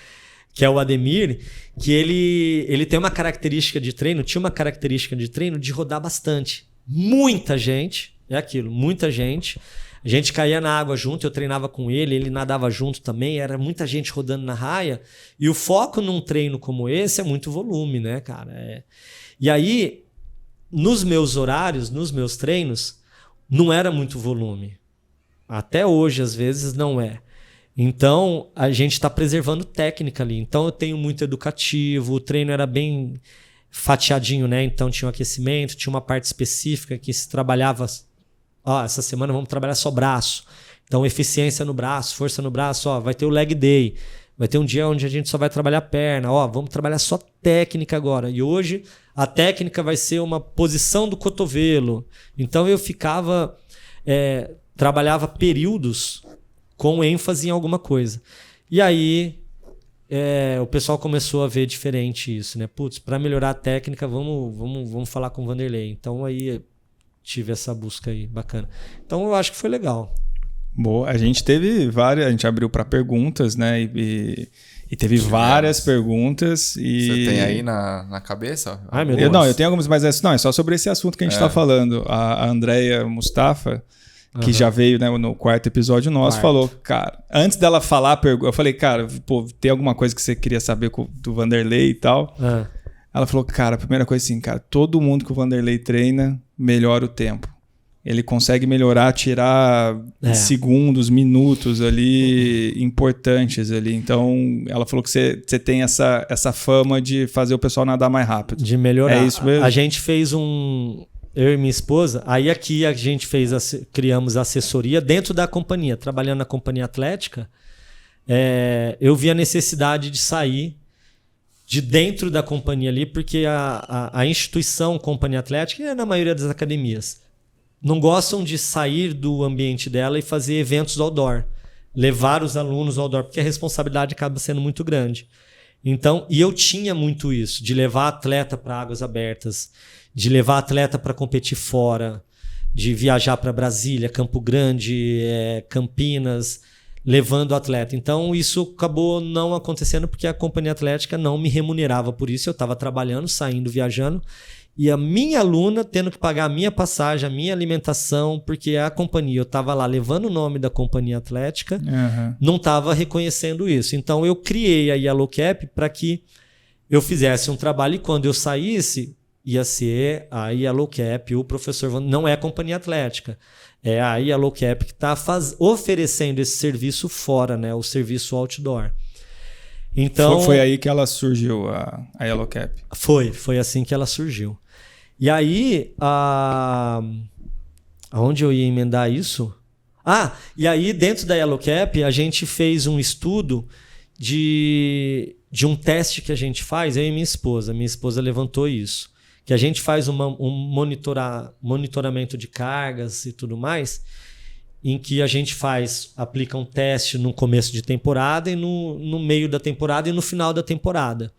Que é o Ademir, que ele tem uma característica de treino, tinha uma característica de treino de rodar bastante. Muita gente, é aquilo, muita gente. A gente caía na água junto, eu treinava com ele nadava junto também, era muita gente rodando na raia. E o foco num treino como esse é muito volume, né, cara? E aí, nos meus horários, nos meus treinos, não era muito volume. Até hoje, às vezes, não é. Então, a gente está preservando técnica ali. Então, eu tenho muito educativo, o treino era bem fatiadinho, né? Então, tinha um aquecimento, tinha uma parte específica que se trabalhava... essa semana vamos trabalhar só braço. Então, eficiência no braço, força no braço. Vai ter o leg day. Vai ter um dia onde a gente só vai trabalhar perna. Vamos trabalhar só técnica agora. E hoje, a técnica vai ser uma posição do cotovelo. Então, eu ficava... trabalhava períodos com ênfase em alguma coisa. E aí o pessoal começou a ver diferente isso, né? Putz, para melhorar a técnica, vamos falar com o Vanderlei. Então aí tive essa busca aí, bacana. Então eu acho que foi legal. Boa, a gente teve várias, a gente abriu para perguntas, né? E teve várias perguntas. E... Você tem aí na cabeça? Ai, meu Deus. Eu tenho algumas, mas é só sobre esse assunto que a gente está falando. A Andréia Mustafa, que já veio, né, no quarto episódio nosso, falou, cara, antes dela falar, eu falei, cara, pô, tem alguma coisa que você queria saber do Vanderlei e tal? Ela falou, cara, a primeira coisa assim, cara, todo mundo que o Vanderlei treina, melhora o tempo. Ele consegue melhorar, tirar segundos, minutos ali, importantes ali. Então, ela falou que você tem essa fama de fazer o pessoal nadar mais rápido. De melhorar. É isso mesmo? A gente fez eu e minha esposa, aí aqui a gente criamos assessoria dentro da companhia, trabalhando na Companhia Atlética. Eu vi a necessidade de sair de dentro da companhia ali, porque a instituição Companhia Atlética, e na maioria das academias, não gostam de sair do ambiente dela e fazer eventos outdoor, levar os alunos outdoor, porque a responsabilidade acaba sendo muito grande. Então, e eu tinha muito isso, de levar atleta para águas abertas, de levar atleta para competir fora, de viajar para Brasília, Campo Grande, Campinas, levando atleta. Então, isso acabou não acontecendo porque a Companhia Atlética não me remunerava por isso. Eu estava trabalhando, saindo, viajando, e a minha aluna tendo que pagar a minha passagem, a minha alimentação, porque a companhia, eu estava lá levando o nome da Companhia Atlética, não estava reconhecendo isso. Então, eu criei a Yellow Cap para que eu fizesse um trabalho e quando eu saísse, ia ser a Yellow Cap, o professor não é a Companhia Atlética, é a Yellow Cap que está oferecendo esse serviço fora, né? O serviço outdoor. Então, foi aí que ela surgiu, a Yellow Cap? Foi assim que ela surgiu. E aí, aonde eu ia emendar isso? E aí dentro da Yellow Cap a gente fez um estudo de um teste que a gente faz, eu e minha esposa. Minha esposa levantou isso. Que a gente faz um monitoramento de cargas e tudo mais, em que a gente aplica um teste no começo de temporada e no meio da temporada e no final da temporada.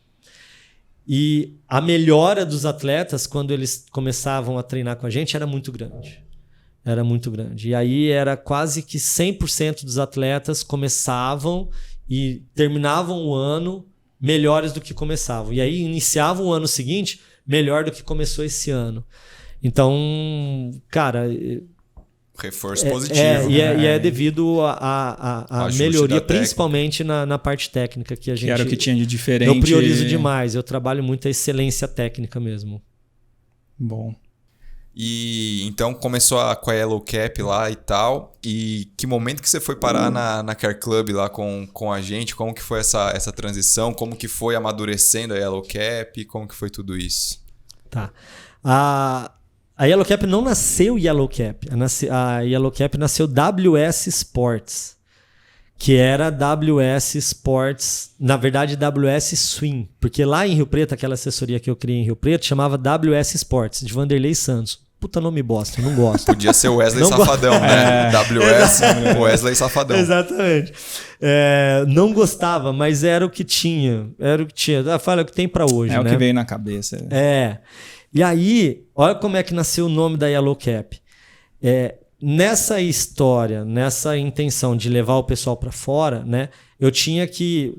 E a melhora dos atletas, quando eles começavam a treinar com a gente, era muito grande. Era muito grande. E aí era quase que 100% dos atletas começavam e terminavam o ano melhores do que começavam. E aí iniciavam o ano seguinte melhor do que começou esse ano. Então, cara... reforço positivo. E é devido à melhoria, principalmente na parte técnica que a gente... Que era o que tinha de diferente. Eu priorizo demais, eu trabalho muito a excelência técnica mesmo. Bom. E então começou com a Yellow Cap lá e tal. E que momento que você foi parar na Care Club lá com a gente? Como que foi essa transição? Como que foi amadurecendo a Yellow Cap? Como que foi tudo isso? Tá. A Yellow Cap não nasceu Yellow Cap. A Yellow Cap nasceu WS Sports, que era WS Sports, na verdade WS Swing, porque lá em Rio Preto, aquela assessoria que eu criei em Rio Preto, chamava WS Sports, de Vanderlei Santos. Puta nome bosta, eu não gosto. Podia ser o Wesley Safadão, né? WS, Wesley Safadão. Exatamente. Não gostava, mas era o que tinha. Fala o que tem pra hoje, né? É o que veio na cabeça. E aí, olha como é que nasceu o nome da Yellow Cap. Nessa história, nessa intenção de levar o pessoal para fora, né? Eu tinha que...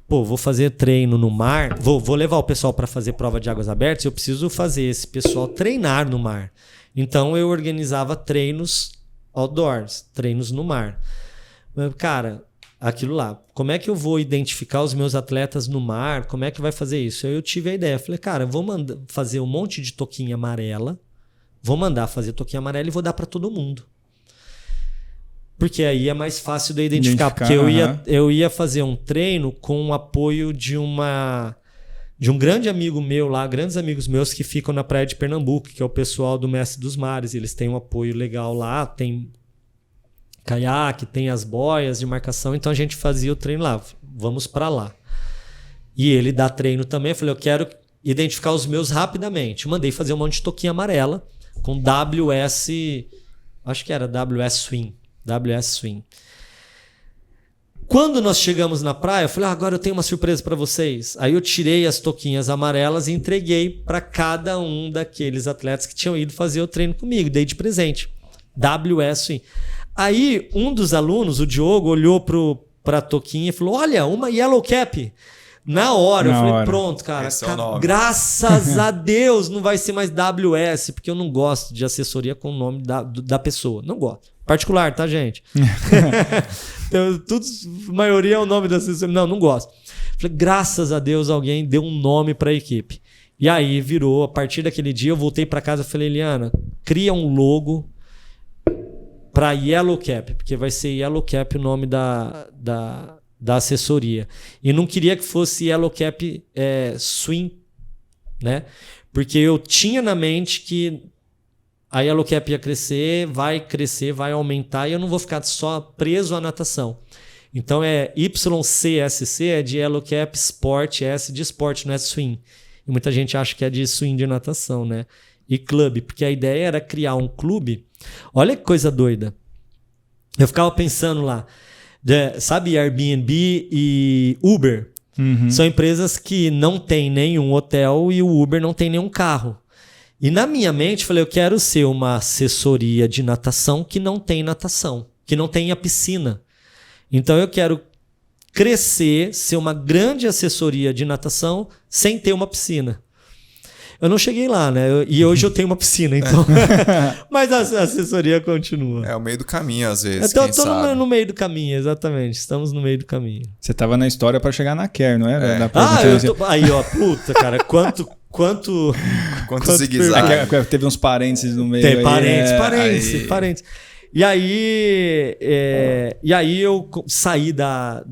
vou fazer treino no mar, vou levar o pessoal para fazer prova de águas abertas, eu preciso fazer esse pessoal treinar no mar. Então eu organizava treinos outdoors, treinos no mar. Cara, aquilo lá, como é que eu vou identificar os meus atletas no mar? Como é que vai fazer isso? Aí eu tive a ideia, falei, cara, vou fazer um monte de toquinha amarela, vou mandar fazer toquinha amarela e vou dar para todo mundo. Porque aí é mais fácil de identificar. Porque eu ia fazer um treino com o apoio de um grande amigo meu lá, grandes amigos meus que ficam na praia de Pernambuco, que é o pessoal do Mestre dos Mares. Eles têm um apoio legal lá, tem caiaque, tem as boias de marcação. Então a gente fazia o treino lá. Vamos para lá. E ele dá treino também. Eu falei, eu quero identificar os meus rapidamente. Mandei fazer um monte de toquinha amarela com WS... Acho que era WS Swing. WS Swing. Quando nós chegamos na praia, eu falei, agora eu tenho uma surpresa para vocês. Aí eu tirei as toquinhas amarelas e entreguei para cada um daqueles atletas que tinham ido fazer o treino comigo. Dei de presente. WS Swing. Aí um dos alunos, o Diogo, olhou para a toquinha e falou, olha, uma Yellow Cap. Na hora, eu falei, pronto, cara, graças a Deus não vai ser mais WS, porque eu não gosto de assessoria com o nome da pessoa. Não gosto. Particular, tá, gente? A maioria é o nome da assessoria. Não gosto. Falei, graças a Deus alguém deu um nome para a equipe. E aí virou, a partir daquele dia eu voltei para casa e falei, Eliana, cria um logo para Yellow Cap, porque vai ser Yellow Cap o nome da assessoria. E não queria que fosse Yellow Cap Swing, né? Porque eu tinha na mente que a Yellow Cap ia crescer, vai aumentar e eu não vou ficar só preso à natação. Então YCSC é de Yellow Cap Sport, S de esporte, não é swing. E muita gente acha que é de swing de natação, né? E clube, porque a ideia era criar um clube. Olha que coisa doida. Eu ficava pensando lá, sabe, Airbnb e Uber? São empresas que não têm nenhum hotel e o Uber não tem nenhum carro. E na minha mente, falei, eu quero ser uma assessoria de natação que não tem natação, que não tenha piscina. Então eu quero crescer, ser uma grande assessoria de natação sem ter uma piscina. Eu não cheguei lá, né? E hoje eu tenho uma piscina, então. Mas a assessoria continua. É o meio do caminho, às vezes. Então eu tô no meio do caminho, exatamente. Estamos no meio do caminho. Você tava na história para chegar na Care, não era? Aí, ó, puta, cara, quanto zigue-zague. Teve uns parênteses no meio. Tem parênteses. E aí eu saí da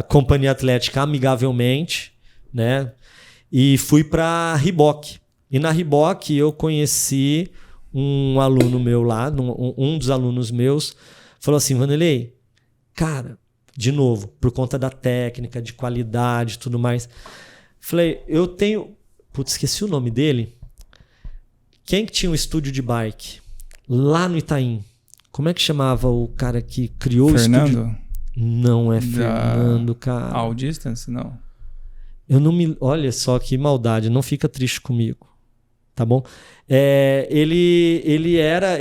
companhia atlética amigavelmente, né? E fui para Reebok. E na Reebok eu conheci um aluno meu lá, um dos alunos meus, falou assim, Vanderlei, cara, de novo, por conta da técnica, de qualidade e tudo mais, falei, eu tenho... Putz, esqueci o nome dele. Quem que tinha um estúdio de bike? Lá no Itaim. Como é que chamava o cara que criou Fernando? O estúdio? Não é Fernando, cara. All Distance, não. Eu não me... Olha só que maldade, não fica triste comigo. Tá bom? Ele era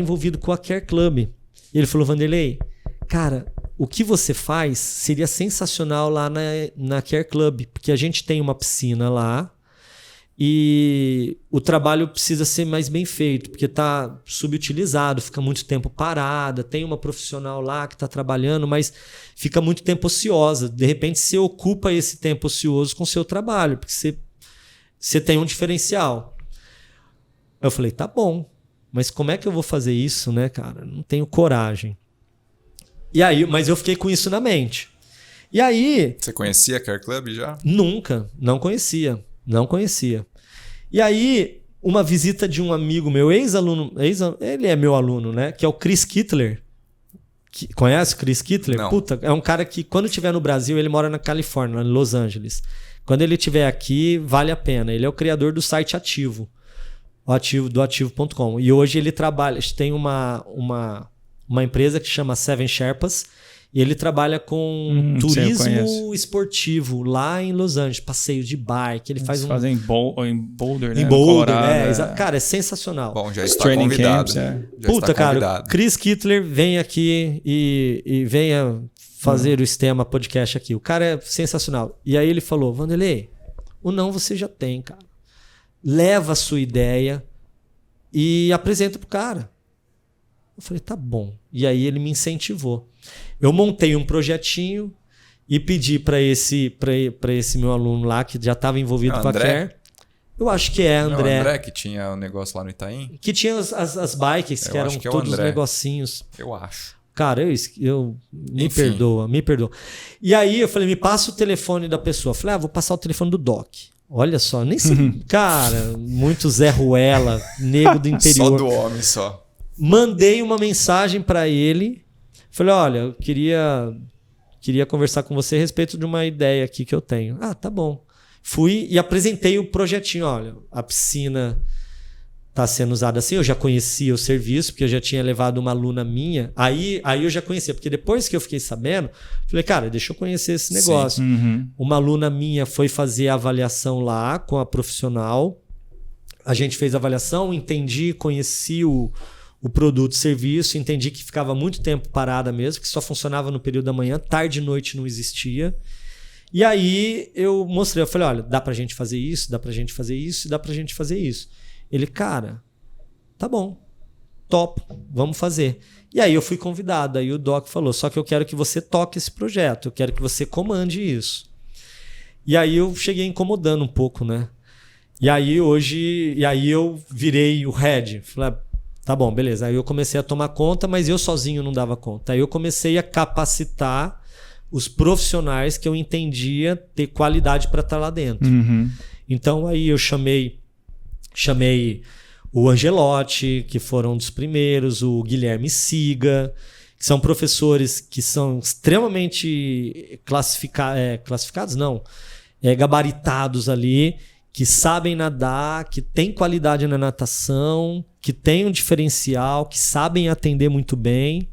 envolvido com a Care Club. Ele falou, Vanderlei, cara, o que você faz seria sensacional lá na Care Club, porque a gente tem uma piscina lá e o trabalho precisa ser mais bem feito, porque está subutilizado, fica muito tempo parada, tem uma profissional lá que está trabalhando, mas fica muito tempo ociosa. De repente você ocupa esse tempo ocioso com o seu trabalho, porque você tem um diferencial. Eu falei, tá bom, mas como é que eu vou fazer isso, né, cara? Não tenho coragem. E aí, mas eu fiquei com isso na mente. E aí... Você conhecia a Care Club já? Nunca, não conhecia. E aí, uma visita de um amigo meu, ex-aluno, ele é meu aluno, né? Que é o Chris Kittler. Conhece o Chris Kittler? Não. Puta, é um cara que quando estiver no Brasil, ele mora na Califórnia, em Los Angeles. Quando ele estiver aqui, vale a pena. Ele é o criador do site Ativo, do ativo.com. E hoje ele trabalha, tem uma empresa que chama Seven Sherpas, e ele trabalha com turismo esportivo lá em Los Angeles, passeios de bike. Eles fazem em Boulder, né? Em Boulder, cara, é sensacional. Bom, já está convidado. Puta, cara, Chris Kittler vem aqui e venha fazer o Sistema Podcast aqui. O cara é sensacional. E aí ele falou, Vanderlei, o não você já tem, cara. Leva a sua ideia e apresenta pro cara. Eu falei, tá bom. E aí ele me incentivou. Eu montei um projetinho e pedi para esse meu aluno lá, que já estava envolvido com a Care. Eu acho que é André. André que tinha um negócio lá no Itaim? Que tinha as bikes, que eram todos os negocinhos. Eu acho. Cara, eu me perdoa. E aí eu falei, me passa o telefone da pessoa. Eu falei, vou passar o telefone do Doc. Olha só, nem sei. Cara, muito Zé Ruela, nego do interior. Só do homem, só. Mandei uma mensagem para ele. Falei, olha, eu queria conversar com você a respeito de uma ideia aqui que eu tenho. Tá bom. Fui e apresentei o projetinho. Olha, a piscina está sendo usada assim. Eu já conhecia o serviço, porque eu já tinha levado uma aluna minha. Aí eu já conhecia, porque depois que eu fiquei sabendo, falei, cara, deixa eu conhecer esse negócio. Uma aluna minha foi fazer a avaliação lá com a profissional. A gente fez a avaliação, conheci o produto, serviço, entendi que ficava muito tempo parada mesmo, que só funcionava no período da manhã, tarde e noite não existia. E aí eu mostrei, eu falei, olha, dá pra gente fazer isso, dá pra gente fazer isso, dá pra gente fazer isso. Ele, cara, tá bom, top, vamos fazer. E aí eu fui convidado, aí o Doc falou, só que eu quero que você toque esse projeto, eu quero que você comande isso. E aí eu cheguei incomodando um pouco, né? E aí eu virei o head, falei, tá bom, beleza. Aí eu comecei a tomar conta, mas eu sozinho não dava conta. Aí eu comecei a capacitar os profissionais que eu entendia ter qualidade para estar lá dentro. Então aí eu chamei o Angelotti, que foram um dos primeiros, o Guilherme Siga, que são professores que são extremamente classificados, não, gabaritados ali, que sabem nadar, que têm qualidade na natação, que têm um diferencial, que sabem atender muito bem.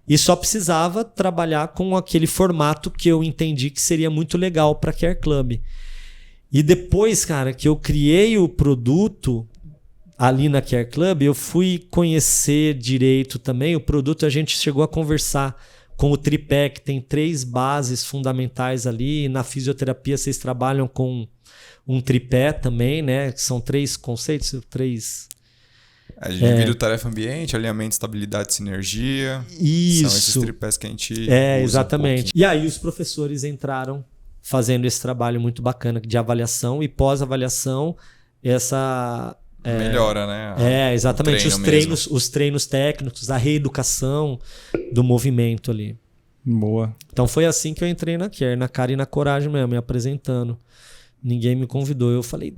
E só precisava trabalhar com aquele formato que eu entendi que seria muito legal para a Care Club. E depois, cara, que eu criei o produto ali na Care Club, eu fui conhecer direito também o produto. A gente chegou a conversar com o tripé, que tem 3 bases fundamentais ali. Na fisioterapia vocês trabalham com um tripé também, né? Que são 3 conceitos, 3... A gente divide o tarefa ambiente, alinhamento, estabilidade, sinergia. Isso. São esses tripés que a gente usa exatamente. E aí os professores entraram fazendo esse trabalho muito bacana de avaliação, e pós-avaliação essa... melhora, né? Exatamente. Os treinos técnicos, a reeducação do movimento ali. Boa. Então foi assim que eu entrei na Care, na cara e na coragem mesmo, me apresentando. Ninguém me convidou. Eu falei,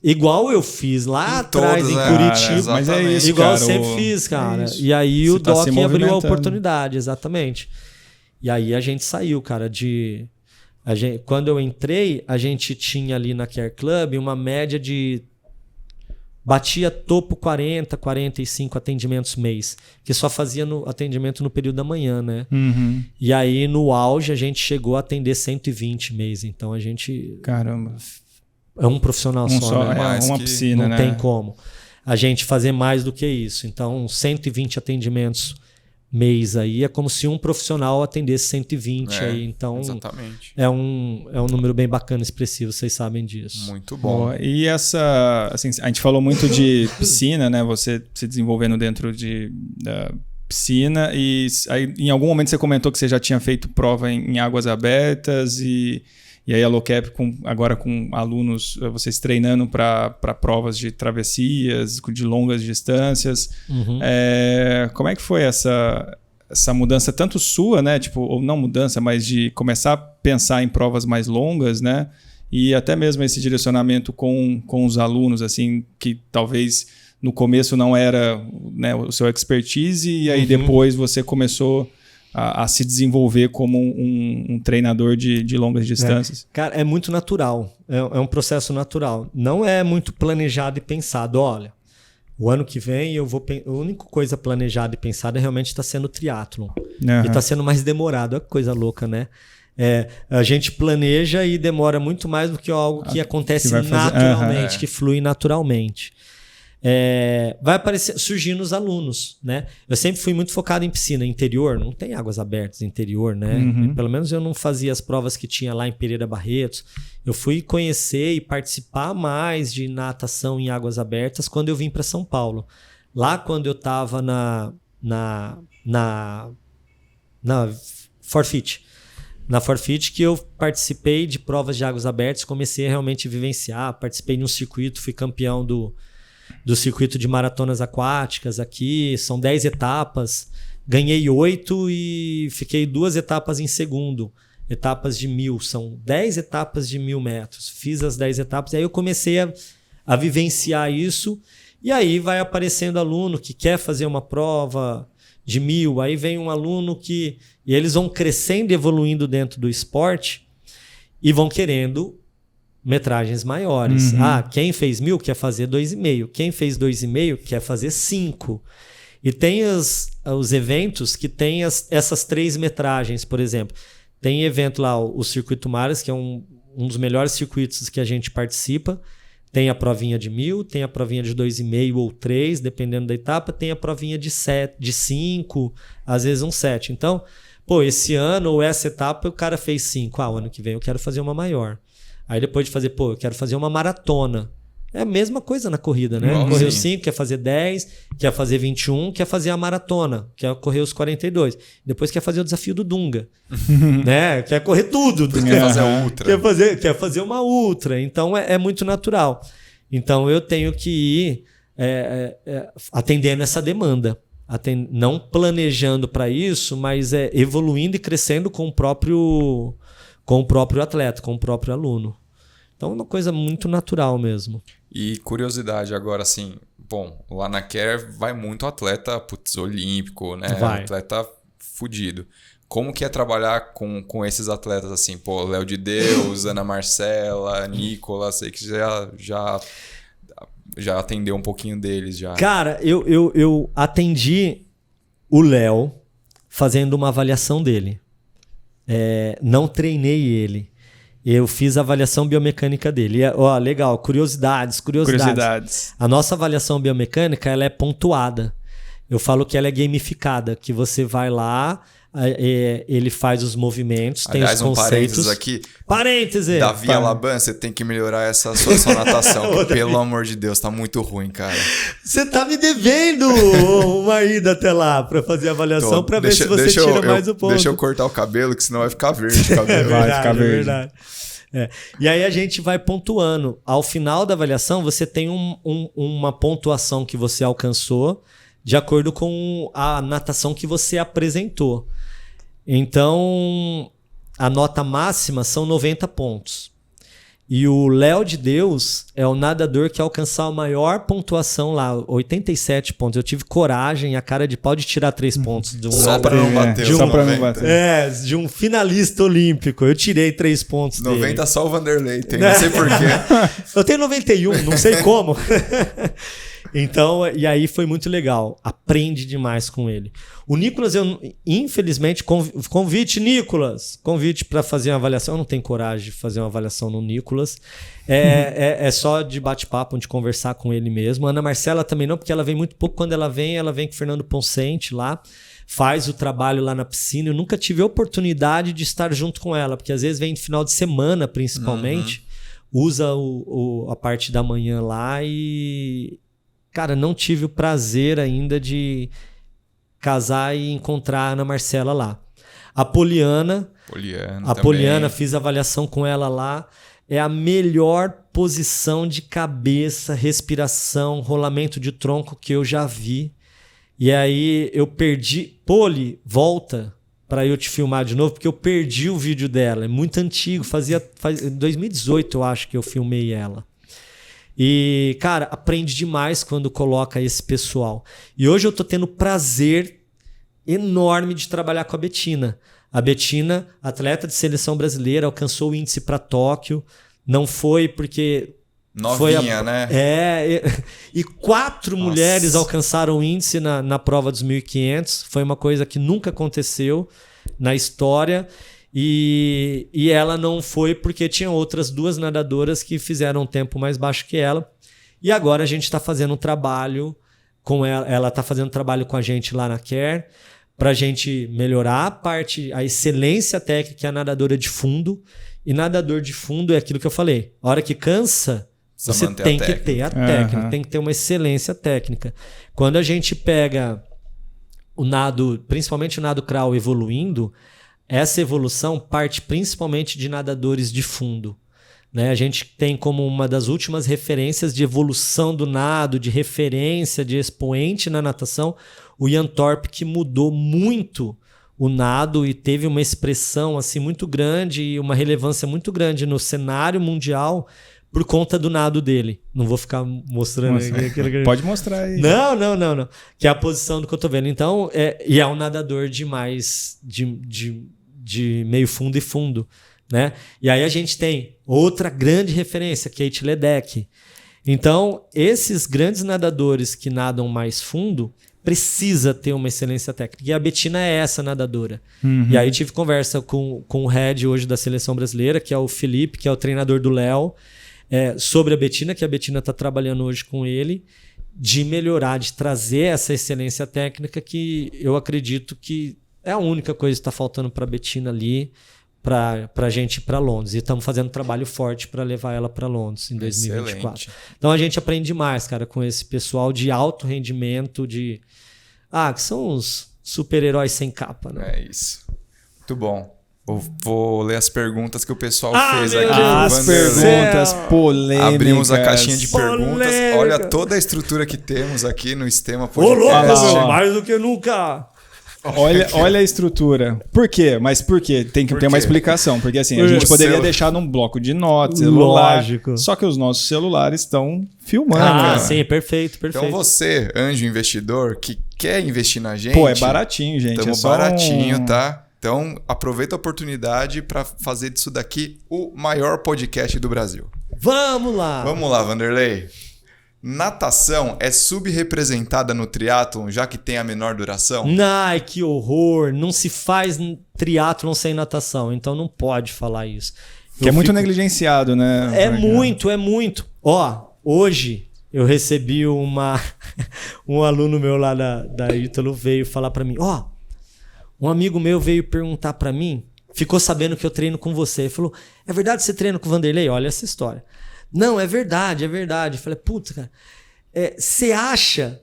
igual eu fiz lá atrás em Curitiba. Mas é isso, igual cara, eu sempre fiz, cara. E aí o Doc abriu a oportunidade, exatamente. E aí a gente saiu, cara, quando eu entrei, a gente tinha ali na Care Club uma média de... Batia topo 40, 45 atendimentos mês, que só fazia atendimento no período da manhã, né? E aí, no auge, a gente chegou a atender 120 mês. Então, a gente... Caramba. É um profissional só, né? É uma piscina, né? Não tem como a gente fazer mais do que isso. Então, 120 atendimentos mês aí, é como se um profissional atendesse 120 aí, então exatamente. É um número bem bacana, expressivo, vocês sabem disso. Muito bom. E essa, assim, a gente falou muito de piscina, né? Você se desenvolvendo dentro da piscina, e aí, em algum momento você comentou que você já tinha feito prova em águas abertas, e aí a Locap agora com alunos, vocês treinando para provas de travessias, de longas distâncias. Como é que foi essa mudança, tanto sua, né? Tipo, ou não mudança, mas de começar a pensar em provas mais longas, né? E até mesmo esse direcionamento com os alunos, assim, que talvez no começo não era, né, o seu expertise, e aí depois você começou a se desenvolver como um treinador de longas distâncias. Cara, é muito natural. É um processo natural. Não é muito planejado e pensado. Olha, o ano que vem a única coisa planejada e pensada realmente está sendo o triatlon. E está sendo mais demorado. Olha que coisa louca, né? A gente planeja e demora muito mais do que algo que acontece naturalmente, que flui naturalmente. Vai surgir nos alunos, né? Eu sempre fui muito focado em piscina interior, não tem águas abertas interior, né? Pelo menos eu não fazia as provas que tinha lá em Pereira Barretos. Eu fui conhecer e participar mais de natação em águas abertas quando eu vim para São Paulo. Lá quando eu estava na Forfeit. Na Forfeit, que eu participei de provas de águas abertas, comecei a realmente vivenciar, participei de um circuito, fui campeão do circuito de maratonas aquáticas aqui, são 10 etapas, ganhei 8 e fiquei 2 etapas em segundo, etapas de 1000, são 10 etapas de 1000 metros, fiz as 10 etapas, e aí eu comecei a vivenciar isso, e aí vai aparecendo aluno que quer fazer uma prova de 1000, aí vem um aluno e eles vão crescendo e evoluindo dentro do esporte e vão querendo metragens maiores. Quem fez 1000 quer fazer 2,5. Quem fez 2,5 quer fazer 5. E tem os eventos que tem essas 3 metragens, por exemplo. Tem evento lá, o Circuito Mares, que é um dos melhores circuitos que a gente participa. Tem a provinha de 1000, tem a provinha de 2,5 ou 3, dependendo da etapa. Tem a provinha de 5, às vezes um 7. Então, esse ano ou essa etapa o cara fez 5. O ano que vem eu quero fazer uma maior. Aí depois de fazer, eu quero fazer uma maratona. É a mesma coisa na corrida, né? Correu 5, quer fazer 10, quer fazer 21, quer fazer a maratona, quer correr os 42. Depois quer fazer o desafio do Dunga. Né? Quer correr tudo. Quer fazer a ultra. Quer fazer uma ultra. Então é muito natural. Então eu tenho que ir atendendo essa demanda. Não planejando para isso, mas evoluindo e crescendo com o próprio atleta, com o próprio aluno. Então é uma coisa muito natural mesmo. E curiosidade agora, assim, lá na Care vai muito atleta olímpico, né? Atleta fudido. Como que é trabalhar com esses atletas assim? Léo de Deus, Ana Marcela, Nicolas, sei que já atendeu um pouquinho deles já. Cara, eu atendi o Léo fazendo uma avaliação dele. Não treinei ele. Eu fiz a avaliação biomecânica dele. Legal, curiosidades. A nossa avaliação biomecânica ela é pontuada. Eu falo que ela é gamificada, que você vai lá, ele faz os movimentos, aliás, tem os conceitos. Parêntese! Davi Alaban, você tem que melhorar essa sua natação. Pelo amor de Deus, tá muito ruim, cara. Você tá me devendo uma ida até lá pra fazer a avaliação pra ver se você tira mais o ponto. Deixa eu cortar o cabelo, que senão vai ficar verde o cabelo. Vai ficar verde. É verdade. E aí a gente vai pontuando. Ao final da avaliação, você tem uma pontuação que você alcançou de acordo com a natação que você apresentou. Então, a nota máxima são 90 pontos. E o Léo de Deus é o nadador que alcançou a maior pontuação lá, 87 pontos. Eu tive coragem, a cara de pau de tirar 3 pontos. Só para não bater. De um finalista olímpico. Eu tirei 3 pontos 90 dele. Só o Vanderlei tem, não sei porquê. Eu tenho 91, não sei como. Então, e aí foi muito legal. Aprende demais com ele. O Nicolas, eu infelizmente, convite para fazer uma avaliação. Eu não tenho coragem de fazer uma avaliação no Nicolas. É só de bate-papo, de conversar com ele mesmo. A Ana Marcela também não, porque ela vem muito pouco. Quando ela vem com o Fernando Poncente lá. faz o trabalho lá na piscina. Eu nunca tive a oportunidade de estar junto com ela, porque às vezes vem no final de semana, principalmente, usa a parte da manhã lá e, cara, não tive o prazer ainda de casar e encontrar a Ana Marcela lá. A Poliana, fiz avaliação com ela lá, é a melhor posição de cabeça, respiração, rolamento de tronco que eu já vi. E aí eu perdi... Poli, volta para eu te filmar de novo, porque eu perdi o vídeo dela. É muito antigo, em 2018 eu acho que eu filmei ela. E, cara, aprende demais quando coloca esse pessoal. E hoje eu tô tendo prazer enorme de trabalhar com a Betina. A Betina, atleta de seleção brasileira, alcançou o índice para Tóquio. Não foi porque... Novinha, né? E 4 mulheres alcançaram o índice na prova dos 1.500. Foi uma coisa que nunca aconteceu na história. E ela não foi porque tinha outras 2 nadadoras que fizeram um tempo mais baixo que ela. E agora a gente está fazendo um trabalho com ela. Ela está fazendo um trabalho com a gente lá na Care para a gente melhorar a excelência técnica, que é a nadadora de fundo. E nadador de fundo é aquilo que eu falei. A hora que cansa, você tem que ter a técnica, tem que ter uma excelência técnica. Quando a gente pega o nado, principalmente o nado crawl evoluindo, essa evolução parte principalmente de nadadores de fundo. Né? A gente tem como uma das últimas referências de evolução do nado, de referência, de expoente na natação, o Ian Thorpe, que mudou muito o nado e teve uma expressão assim muito grande e uma relevância muito grande no cenário mundial por conta do nado dele. Não vou ficar mostrando aqui. Pode mostrar aí. Não. Que é a posição do cotovelo. Então, é um nadador de mais de meio fundo e fundo. Né? E aí a gente tem outra grande referência, Kate Ledeck. Então, esses grandes nadadores que nadam mais fundo precisa ter uma excelência técnica. E a Betina é essa nadadora. E aí tive conversa com o head hoje da seleção brasileira, que é o Felipe, que é o treinador do Léo, sobre a Betina, que a Betina está trabalhando hoje com ele, de melhorar, de trazer essa excelência técnica que eu acredito que é a única coisa que está faltando para a Betina ali, para a gente ir para Londres. E estamos fazendo um trabalho forte para levar ela para Londres em 2024. Excelente. Então a gente aprende demais, cara, com esse pessoal de alto rendimento, que são os super-heróis sem capa, né? É isso. Muito bom. Vou ler as perguntas que o pessoal fez aqui. As perguntas polêmicas. Abrimos a caixinha de perguntas. Olha toda a estrutura que temos aqui no Sistema Podcast. Ô, louco, mais do que nunca. Olha a estrutura. Por quê? Mas por quê? Tem que ter uma explicação. Porque assim, a gente poderia deixar num bloco de notas, celular. Lógico. Só que os nossos celulares estão filmando. Sim, perfeito. Então você, anjo investidor, que quer investir na gente... Pô, é baratinho, gente. Estamos baratinho, tá? Então aproveita a oportunidade para fazer disso daqui o maior podcast do Brasil. Vamos lá, Vanderlei. Natação é subrepresentada no triatlon, já que tem a menor duração? Ai, que horror! Não se faz triatlon sem natação, então não pode falar isso. Que é muito negligenciado, né? É muito. Ó, hoje eu recebi um aluno meu lá da Ítalo veio falar pra mim, um amigo meu veio perguntar pra mim, ficou sabendo que eu treino com você, ele falou, é verdade que você treina com o Vanderlei? Olha essa história. Não, é verdade. Eu falei, puta, cara, você acha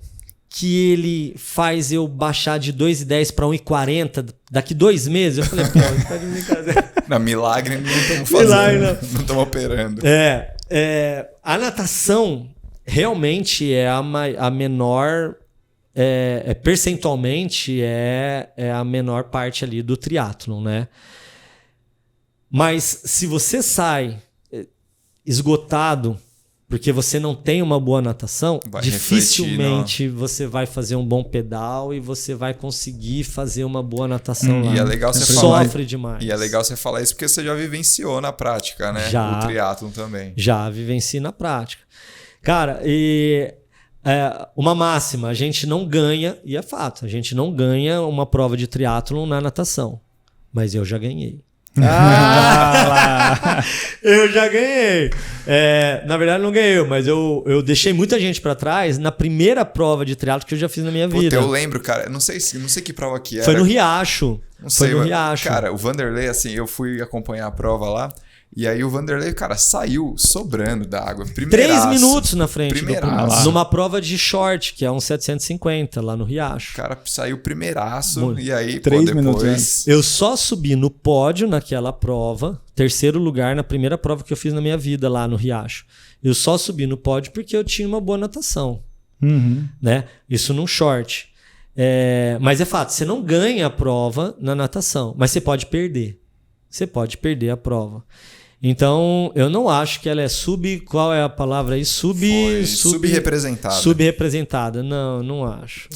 que ele faz eu baixar de 2,10 para 1,40 daqui 2 meses? Eu falei, pô, você tá de brincadeira. Não, milagre não estamos fazendo, não estamos operando. A natação realmente é a menor, percentualmente é a menor parte ali do triatlon, né? Mas se você sai esgotado porque você não tem uma boa natação, dificilmente você vai fazer um bom pedal e você vai conseguir fazer uma boa natação lá. E é legal você sofre demais. E é legal você falar isso porque você já vivenciou na prática, né? O triatlon também. Já vivenci na prática. Cara, uma máxima, a gente não ganha, e é fato, a gente não ganha uma prova de triatlon na natação, mas eu já ganhei. Eu já ganhei. Na verdade, não ganhei, mas eu deixei muita gente pra trás na primeira prova de triatlo que eu já fiz na minha vida. Eu lembro, cara. Não sei que prova que era. Foi no Riacho. Foi no Riacho. Cara, o Vanderlei, assim, eu fui acompanhar a prova lá. E aí o Vanderlei, cara, saiu sobrando da água. 3 minutos na frente. Numa prova de short, que é um 750 lá no Riacho. O cara saiu primeiraço. E aí, 3 minutos antes. Eu só subi no pódio naquela prova. 3º lugar na primeira prova que eu fiz na minha vida lá no Riacho. Eu só subi no pódio porque eu tinha uma boa natação. Né? Isso num short. Mas é fato, você não ganha a prova na natação, mas você pode perder. Você pode perder a prova. Então, eu não acho que ela é qual é a palavra aí? Subrepresentada. Subrepresentada. Não acho.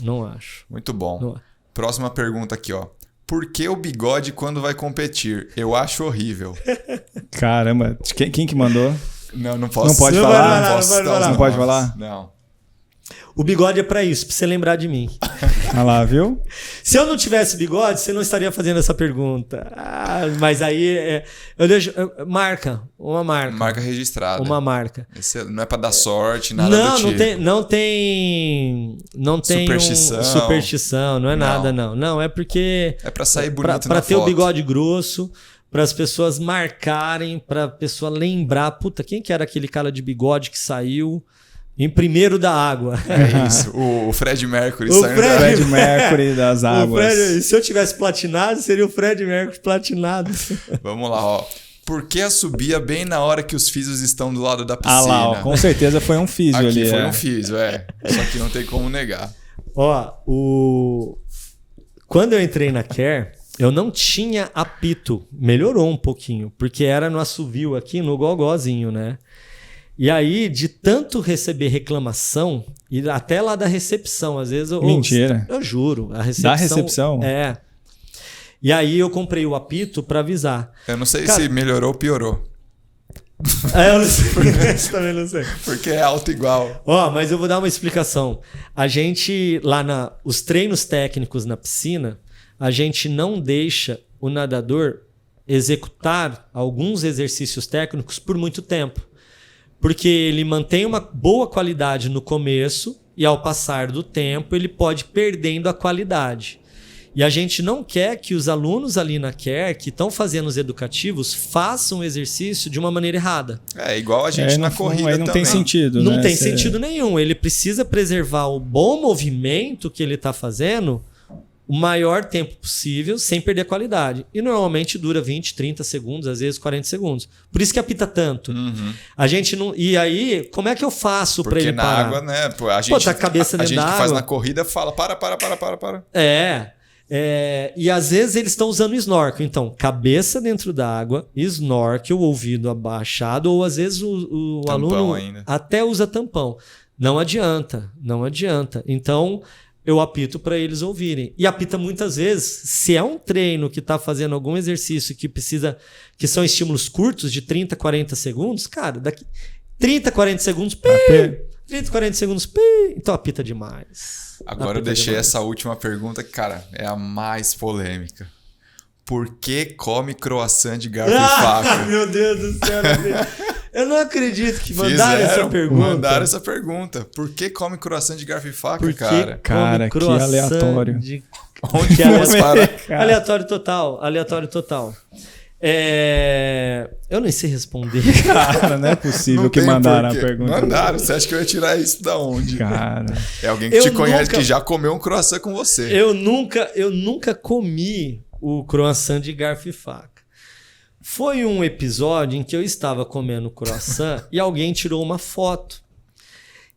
Muito bom. Próxima pergunta aqui, ó. Por que o bigode quando vai competir? Eu acho horrível. Caramba, quem que mandou? Não posso. Não pode falar? Não pode falar? Não. O bigode é pra isso, pra você lembrar de mim. Olha lá, viu? Se eu não tivesse bigode, você não estaria fazendo essa pergunta. Mas aí eu deixo. Uma marca. Marca registrada. Uma marca. Esse não é pra dar sorte, nada do tipo. Não tem superstição, não é nada, não. Não, é porque. É pra sair bonito pra ter foto. O bigode grosso, para as pessoas marcarem, pra pessoa lembrar. Puta, quem que era aquele cara de bigode que saiu em primeiro da água? É isso, o Fred Mercury o Fred Mercury das águas. Se eu tivesse platinado, seria o Fred Mercury platinado. Vamos lá, ó. Por que subia bem na hora que os físios estão do lado da piscina? Lá, ó, com certeza foi um físio ali. Aqui foi um físio, Só que não tem como negar. Ó, quando eu entrei na Care, eu não tinha apito. Melhorou um pouquinho, porque era no assovio aqui, no gogózinho, né? E aí, de tanto receber reclamação, e até lá da recepção, às vezes... Mentira. Eu juro. Da recepção? É. E aí eu comprei o apito para avisar. Eu não sei se melhorou ou piorou. Eu não sei por que, também não sei. Porque é alto igual. Mas eu vou dar uma explicação. A gente, lá os treinos técnicos na piscina, a gente não deixa o nadador executar alguns exercícios técnicos por muito tempo. Porque ele mantém uma boa qualidade no começo e ao passar do tempo ele pode ir perdendo a qualidade. E a gente não quer que os alunos ali na Care, que estão fazendo os educativos, façam o exercício de uma maneira errada. Igual a gente na corrida também. Não tem sentido, né? Não tem sentido nenhum. Ele precisa preservar o bom movimento que ele está fazendo o maior tempo possível, sem perder a qualidade. E normalmente dura 20, 30 segundos, às vezes 40 segundos. Por isso que apita tanto. A gente não... E aí, como é que eu faço para ele parar? Porque na água, né? A gente, tá a cabeça dentro da água. A gente que faz na corrida fala, para. E às vezes eles estão usando snorkel. Então, cabeça dentro da água, snorkel, ouvido abaixado, ou às vezes o aluno ainda até usa tampão. Não adianta. Então... eu apito para eles ouvirem. E apita muitas vezes, se é um treino que está fazendo algum exercício que são estímulos curtos de 30, 40 segundos, cara, daqui 30, 40 segundos, 30, 40 segundos, então apita demais. Agora eu deixei essa última pergunta que, cara, é a mais polêmica. Por que come croissant de garfo e faca? Meu Deus do céu, eu não acredito que mandaram essa pergunta. Mandaram essa pergunta. Por que come croissant de garfo e faca, cara? Cara, que aleatório. Onde que vamos parar? Aleatório total. Eu nem sei responder. Cara, não é possível que mandaram a pergunta. Mandaram. Você acha que eu ia tirar isso da onde? Cara. É alguém que te conhece, que já comeu um croissant com você. Eu nunca comi o croissant de garfo e faca. Foi um episódio em que eu estava comendo croissant e alguém tirou uma foto.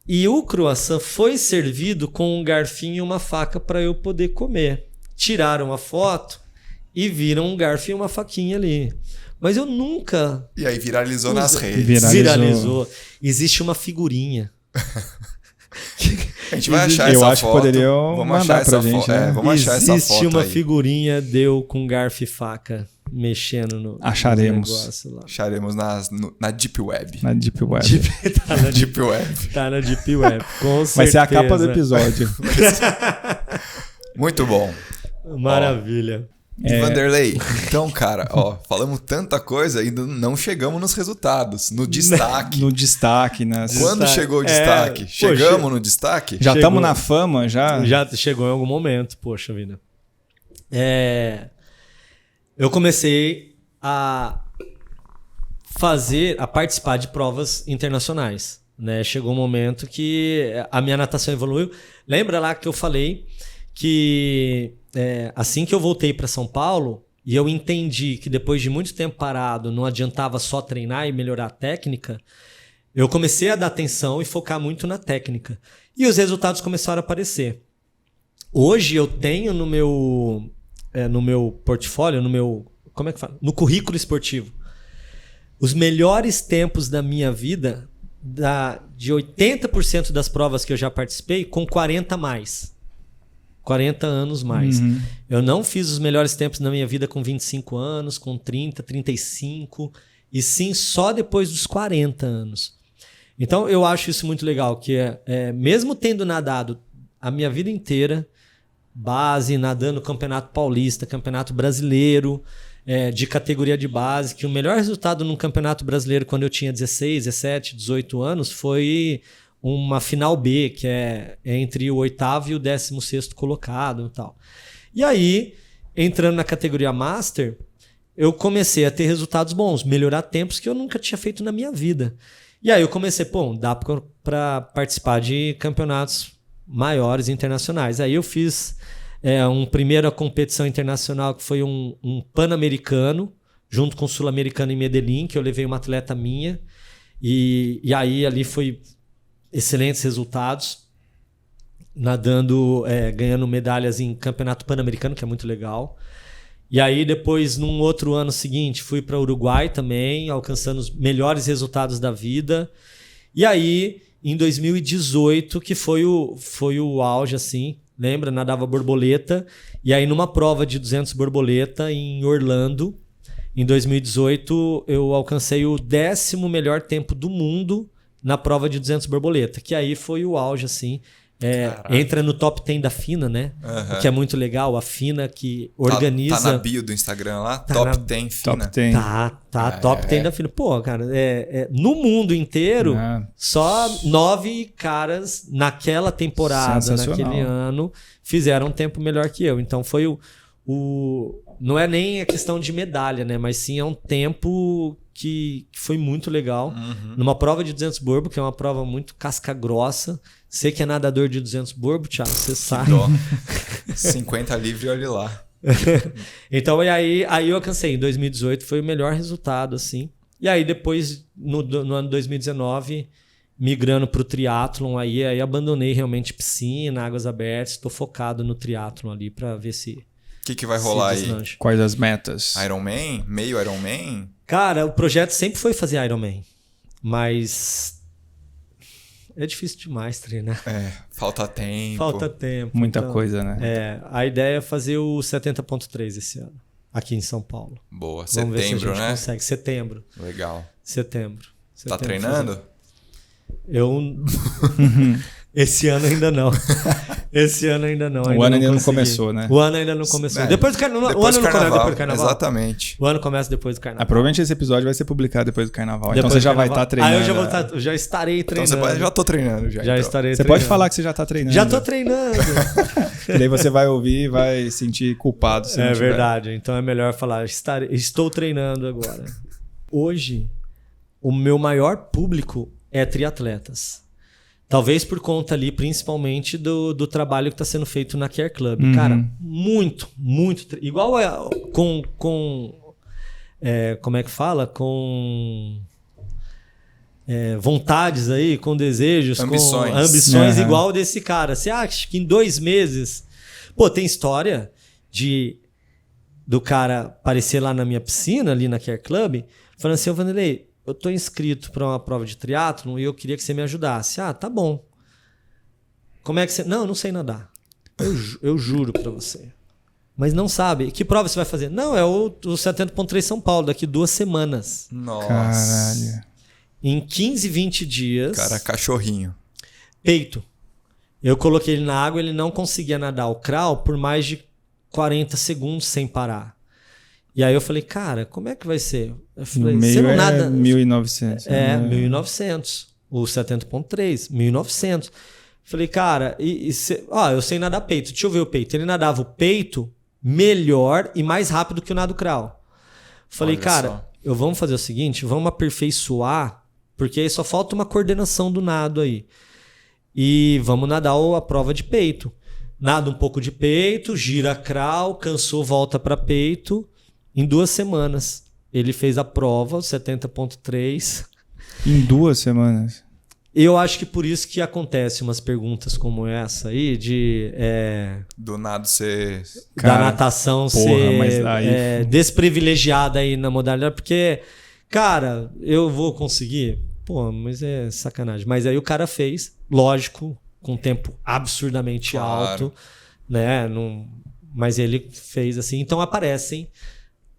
E o croissant foi servido com um garfinho e uma faca para eu poder comer. Tiraram a foto e viram um garfo e uma faquinha ali. Mas eu nunca... E aí viralizou nas redes. Viralizou. Existe uma figurinha. A gente vai achar essa foto. Eu acho que poderiam mandar pra gente, né? Vamos achar essa foto. Existe uma figurinha deu com garfo e faca mexendo no negócio lá. Acharemos na Deep Web. Na Deep Web. Tá na Deep Web. Tá na Deep Web, com certeza. Vai ser a capa do episódio. Muito bom. Maravilha. Vanderlei, então, cara, ó, falamos tanta coisa e ainda não chegamos nos resultados, no destaque. No destaque, né? Quando chegou o destaque? Chegamos no destaque? Já estamos na fama, já? Já chegou em algum momento, poxa vida. Eu comecei a participar de provas internacionais, né? Chegou um momento que a minha natação evoluiu. Lembra lá que eu falei que assim que eu voltei para São Paulo e eu entendi que depois de muito tempo parado não adiantava só treinar e melhorar a técnica, eu comecei a dar atenção e focar muito na técnica. E os resultados começaram a aparecer. Hoje eu tenho no meu portfólio, como é que fala? No currículo esportivo, os melhores tempos da minha vida, de 80% das provas que eu já participei, com 40 anos mais. Uhum. Eu não fiz os melhores tempos da minha vida com 25 anos, com 30, 35, e sim só depois dos 40 anos. Então eu acho isso muito legal, que mesmo tendo nadado a minha vida inteira, base, nadando Campeonato Paulista, Campeonato Brasileiro, de categoria de base, que o melhor resultado num Campeonato Brasileiro quando eu tinha 16, 17, 18 anos foi uma final B, que é entre o 8º e o 16º colocado e tal. E aí, entrando na categoria Master, eu comecei a ter resultados bons, melhorar tempos que eu nunca tinha feito na minha vida. E aí eu comecei, dá para participar de campeonatos maiores internacionais. Aí eu fiz uma primeira competição internacional que foi um Pan-Americano, junto com o Sul-Americano em Medellín, que eu levei uma atleta minha. E aí ali foi excelentes resultados, nadando, ganhando medalhas em Campeonato Pan-Americano, que é muito legal. E aí depois, num outro ano seguinte, fui para o Uruguai também, alcançando os melhores resultados da vida. E aí, em 2018, que foi o auge, assim, lembra? Nadava borboleta. E aí, numa prova de 200 borboleta em Orlando, em 2018, eu alcancei o 10º melhor tempo do mundo na prova de 200 borboleta, que aí foi o auge, assim. Entra no top 10 da FINA, né? Uhum. Que é muito legal. A FINA que organiza... Tá na bio do Instagram lá? Top 10 FINA. Top 10. Top 10 da FINA. Pô, cara, no mundo inteiro, só 9 caras naquela temporada, naquele ano, fizeram um tempo melhor que eu. Então foi não é nem a questão de medalha, né? Mas sim é um tempo que foi muito legal. Uhum. Numa prova de 200 borbo, que é uma prova muito casca grossa. Você que é nadador de 200 borbo, Thiago, você sabe. 50 livre, olha lá. Então, aí eu alcancei. Em 2018 foi o melhor resultado, assim. E aí depois, no ano 2019, migrando para o triatlon, aí abandonei realmente piscina, águas abertas. Estou focado no triatlon ali para ver se... O que vai rolar aí? Quais as metas? Ironman? Meio Ironman? Cara, o projeto sempre foi fazer Ironman. Mas... é difícil demais treinar. Falta tempo. Muita coisa, né? A ideia é fazer o 70.3 esse ano, aqui em São Paulo. Boa, Vamos ver se a gente né? consegue. Setembro. Legal. Setembro. Tá treinando? Eu... Esse ano ainda não. O ano ainda não começou, né? O ano ainda não começou. Depois do carnaval. O ano não começa depois do carnaval. Exatamente. O ano começa depois do carnaval. Provavelmente esse episódio vai ser publicado depois do carnaval. Então você já vai estar treinando. Eu já estarei treinando. Então já tô treinando. Já estarei treinando. Você pode falar que você já tá treinando. Já tô treinando. E daí você vai ouvir e vai sentir culpado. Se não tiver. Verdade. Então é melhor falar, estou treinando agora. Hoje, o meu maior público é triatletas. Talvez por conta ali, principalmente, do trabalho que está sendo feito na Care Club. Uhum. Cara, muito. Igual com como é que fala? Com vontades aí, com desejos, ambições. Com ambições igual desse cara. Você acha que em 2 meses... Pô, tem história do cara aparecer lá na minha piscina, ali na Care Club, falando assim, Vanderlei, eu tô inscrito para uma prova de triatlon e eu queria que você me ajudasse. Tá bom. Como é que você... Não sei nadar. Eu juro para você. Mas não sabe. Que prova você vai fazer? Não, é o 70.3 São Paulo, daqui 2 semanas. Nossa. Caralho. Em 15, 20 dias... Cara, cachorrinho. Peito. Eu coloquei ele na água, ele não conseguia nadar o crawl por mais de 40 segundos sem parar. E aí eu falei, cara, como é que vai ser? Eu falei, no meio você não nada... 1.900. 1.900. O 70.3, 1.900. Falei, cara, eu sei nadar peito. Deixa eu ver o peito. Ele nadava o peito melhor e mais rápido que o nado crawl. Falei, cara, vamos fazer o seguinte, vamos aperfeiçoar, porque aí só falta uma coordenação do nado aí. E vamos nadar a prova de peito. Nada um pouco de peito, gira crawl, cansou, volta para peito. Em 2 semanas. Ele fez a prova, 70.3. Em 2 semanas? Eu acho que por isso que acontece umas perguntas como essa aí, do nado ser... Da natação ser desprivilegiada aí na modalidade, porque, cara, eu vou conseguir? Pô, mas é sacanagem. Mas aí o cara fez, lógico, com um tempo absurdamente alto, né? Mas ele fez assim. Então aparecem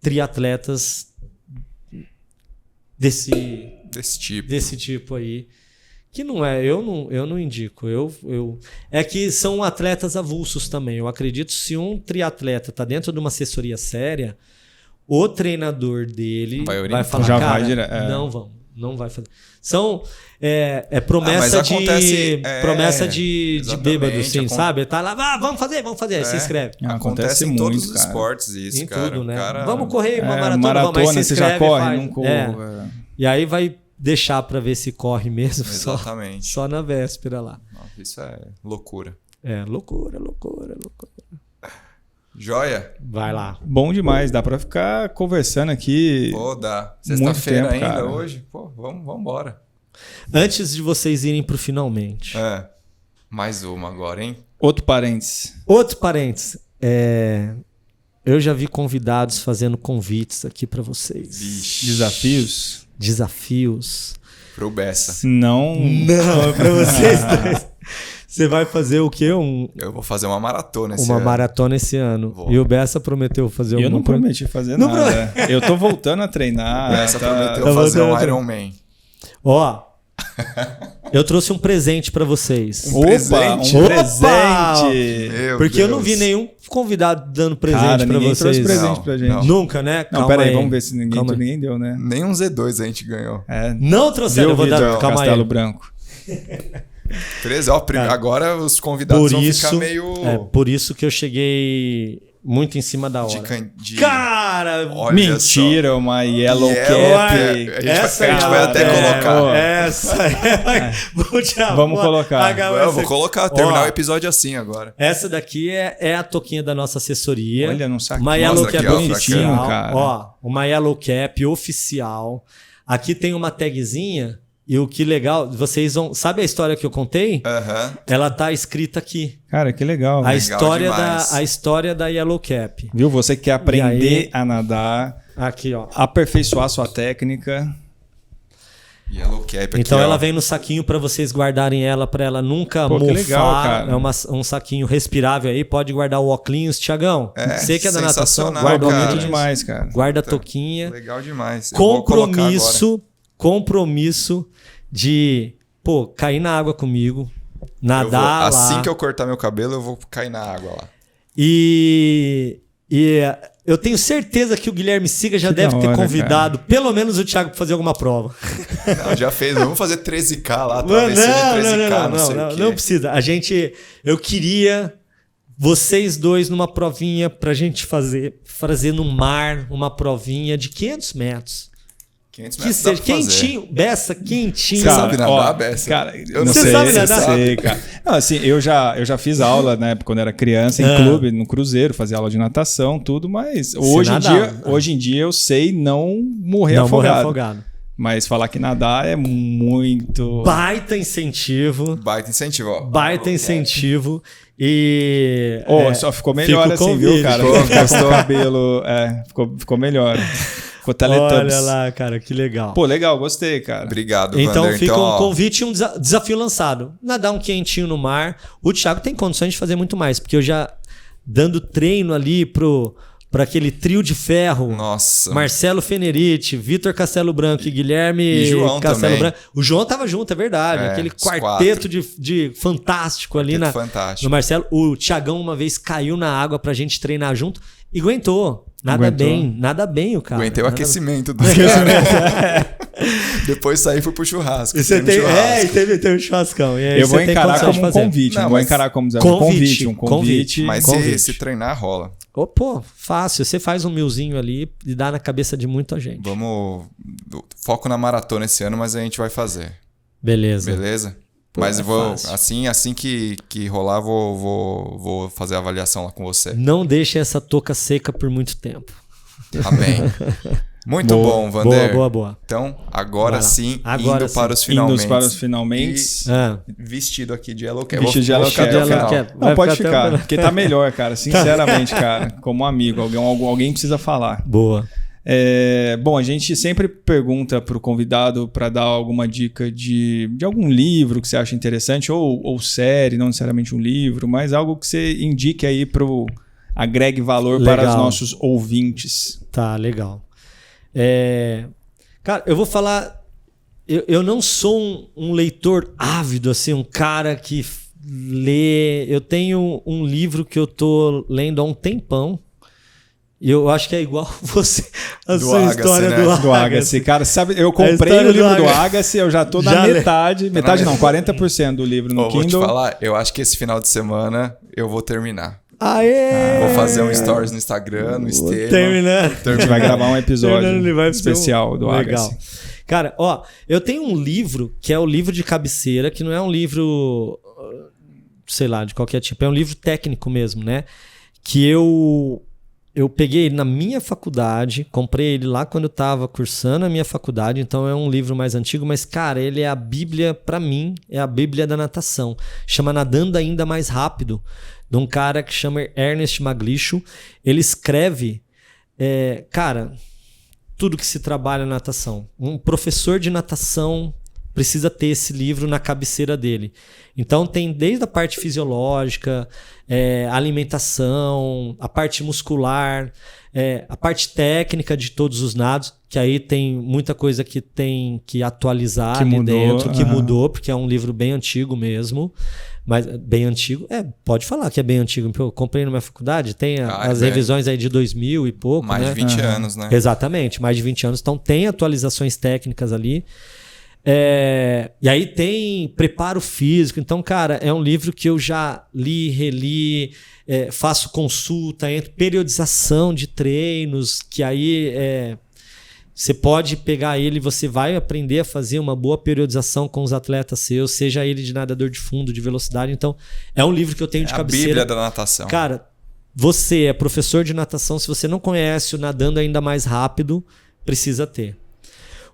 triatletas desse tipo aí. Que não é, eu não indico. É que são atletas avulsos também. Eu acredito que se um triatleta está dentro de uma assessoria séria, o treinador dele vai falar, já cara, vai direto, não vai fazer. São promessa de bêbado, sim, sabe? Tá lá, vamos fazer, aí se inscreve. Acontece em todos os esportes isso, em cara. tudo, né? Cara... Vamos correr uma maratona, vamos, aí se inscreve, você já corre, não corre. E aí vai deixar para ver se corre mesmo. Exatamente. Só na véspera lá. Nossa, isso é loucura. Loucura. Joia? Vai lá. Bom demais, dá pra ficar conversando aqui. Pô, dá. Sexta-feira ainda, cara. hoje? Pô, vamos embora. Antes de vocês irem pro finalmente. Mais uma agora, hein? Outro parênteses. Eu já vi convidados fazendo convites aqui pra vocês. Vixe. Desafios. Pro Bessa. Não, é pra vocês dois. Você vai fazer o quê? Eu vou fazer uma maratona esse ano. Uma maratona esse ano. Vou. E o Bessa prometeu fazer Eu não prometi fazer nada. Eu tô voltando a treinar. O Bessa prometeu fazer um Ironman. Ó, eu trouxe um presente pra vocês. Um presente? Porque eu não vi nenhum convidado dando presente pra vocês. Trouxe presente pra gente. Não. Nunca, né? Não, peraí, vamos ver se ninguém deu, né? Nem um Z2 a gente ganhou. Não trouxeram, eu vou dar. Calma Castelo aí. Branco. 13, agora os convidados vão ficar meio... por isso que eu cheguei muito em cima da hora. Cara! Mentira, só. Uma Yellow Cap. A gente vai até colocar. Essa Vamos colocar. Eu vou colocar, terminar o episódio assim agora. Essa daqui é a toquinha da nossa assessoria. Olha, não sabe. Uma Yellow Cap oficial. Cara. Uma Yellow Cap oficial. Aqui tem uma tagzinha. E o que legal, vocês vão... Sabe a história que eu contei? Ela tá escrita aqui. Cara, que legal. A história da Yellow Cap. Viu? Você quer aprender a nadar. Aqui, ó. Aperfeiçoar sua técnica. Yellow Cap aqui, então ela vem no saquinho para vocês guardarem ela, para ela nunca mofar. Legal, cara. É um saquinho respirável aí. Pode guardar o óculos, Thiagão. Você que é da natação, guarda o óculos demais, cara. Guarda a toquinha. Legal demais. Compromisso de, cair na água comigo, nadar lá. Assim que eu cortar meu cabelo, eu vou cair na água lá. E eu tenho certeza que o Guilherme Siga já deve ter convidado pelo menos o Thiago para fazer alguma prova. Não, já fez. Vamos fazer 13K lá. Não precisa. Eu queria vocês dois numa provinha pra gente fazer no mar uma provinha de 500 metros. 500 que seja quentinho, Bessa, quentinho. Você sabe nadar, Bessa? Cara, eu não sei. Sabe nadar? Sei, cara. Não, assim, eu já fiz aula, né, quando era criança, em clube, no Cruzeiro, fazia aula de natação, tudo, mas hoje em dia eu sei não morrer afogado. Mas falar que nadar é muito... Baita incentivo. Baita incentivo. E... só ficou melhor assim, viu, cara? Gastou o cabelo, ficou melhor. Olha lá, cara, que legal. Legal, gostei, cara. Obrigado, Então Vander. Fica um convite e um desafio lançado. Nadar um quentinho no mar. O Thiago tem condições de fazer muito mais, porque eu já dando treino ali para aquele trio de ferro. Nossa. Marcelo Fenerite, Vitor Castelo Branco e Guilherme João Castelo também. Branco. O João tava junto, é verdade. Aquele quarteto de fantástico ali no Marcelo. O Thiagão uma vez caiu na água pra gente treinar junto e aguentou. Nada bem o cara. Aguentei o aquecimento dos caras. Depois saí e fui pro churrasco. E você tem um churrascão. E aí eu vou encarar como um convite. Não vou encarar como um convite. Mas se treinar, rola. Pô, fácil. Você faz um milzinho ali e dá na cabeça de muita gente. Vamos... Foco na maratona esse ano, mas a gente vai fazer. Beleza? Pô, mas vou assim que rolar, vou fazer a avaliação lá com você. Não deixe essa touca seca por muito tempo. Tá bem. Muito bom, Vander. Boa. Então, agora sim, indo para os finalmente. Vestido aqui de Yellow Cap. Vestido de Yellow Cap. Não, pode ficar, porque tá melhor, cara. Sinceramente, cara. Como amigo, alguém precisa falar. Boa. Bom, a gente sempre pergunta para o convidado para dar alguma dica de algum livro que você acha interessante, ou série, não necessariamente um livro, mas algo que você indique aí agregue valor para os nossos ouvintes. Tá, legal. Cara, eu vou falar... Eu não sou um leitor ávido, assim, um cara que lê... Eu tenho um livro que eu tô lendo há um tempão. E eu acho que é igual você, sua Agassi, história, né? do Agassi. Cara, sabe, eu comprei o livro do Agassi, eu já tô na metade. Metade não, 40% do livro no Kindle. Vou te falar, eu acho que esse final de semana eu vou terminar. Aê! Vou fazer um stories no Instagram, no Estevam. Terminar. A gente vai gravar um episódio especial do Agassi. Cara, eu tenho um livro que é o livro de cabeceira, que não é um livro, sei lá, de qualquer tipo. É um livro técnico mesmo, né? Que eu peguei ele na minha faculdade, comprei ele lá quando eu estava cursando a minha faculdade, então é um livro mais antigo, mas, cara, ele é a Bíblia, para mim, é a Bíblia da natação. Chama Nadando Ainda Mais Rápido, de um cara que chama Ernest Maglicho. Ele escreve, cara, tudo que se trabalha na natação. Um professor de natação precisa ter esse livro na cabeceira dele. Então tem desde a parte fisiológica, alimentação, a parte muscular, a parte técnica de todos os nados, que aí tem muita coisa que tem que atualizar ali dentro, que mudou, porque é um livro bem antigo mesmo. Mas bem antigo, pode falar que é bem antigo. Eu comprei na minha faculdade, tem as revisões aí de 2000 e pouco. Mais de 20 anos, né? Exatamente, mais de 20 anos. Então tem atualizações técnicas ali. E aí tem preparo físico. Então, cara, é um livro que eu já li, reli, faço consulta, periodização de treinos, que aí você pode pegar ele e você vai aprender a fazer uma boa periodização com os atletas seus, seja ele de nadador de fundo, de velocidade. Então, é um livro que eu tenho de cabeceira. A Bíblia da natação. Cara, você é professor de natação, se você não conhece o Nadando Ainda Mais Rápido, precisa ter.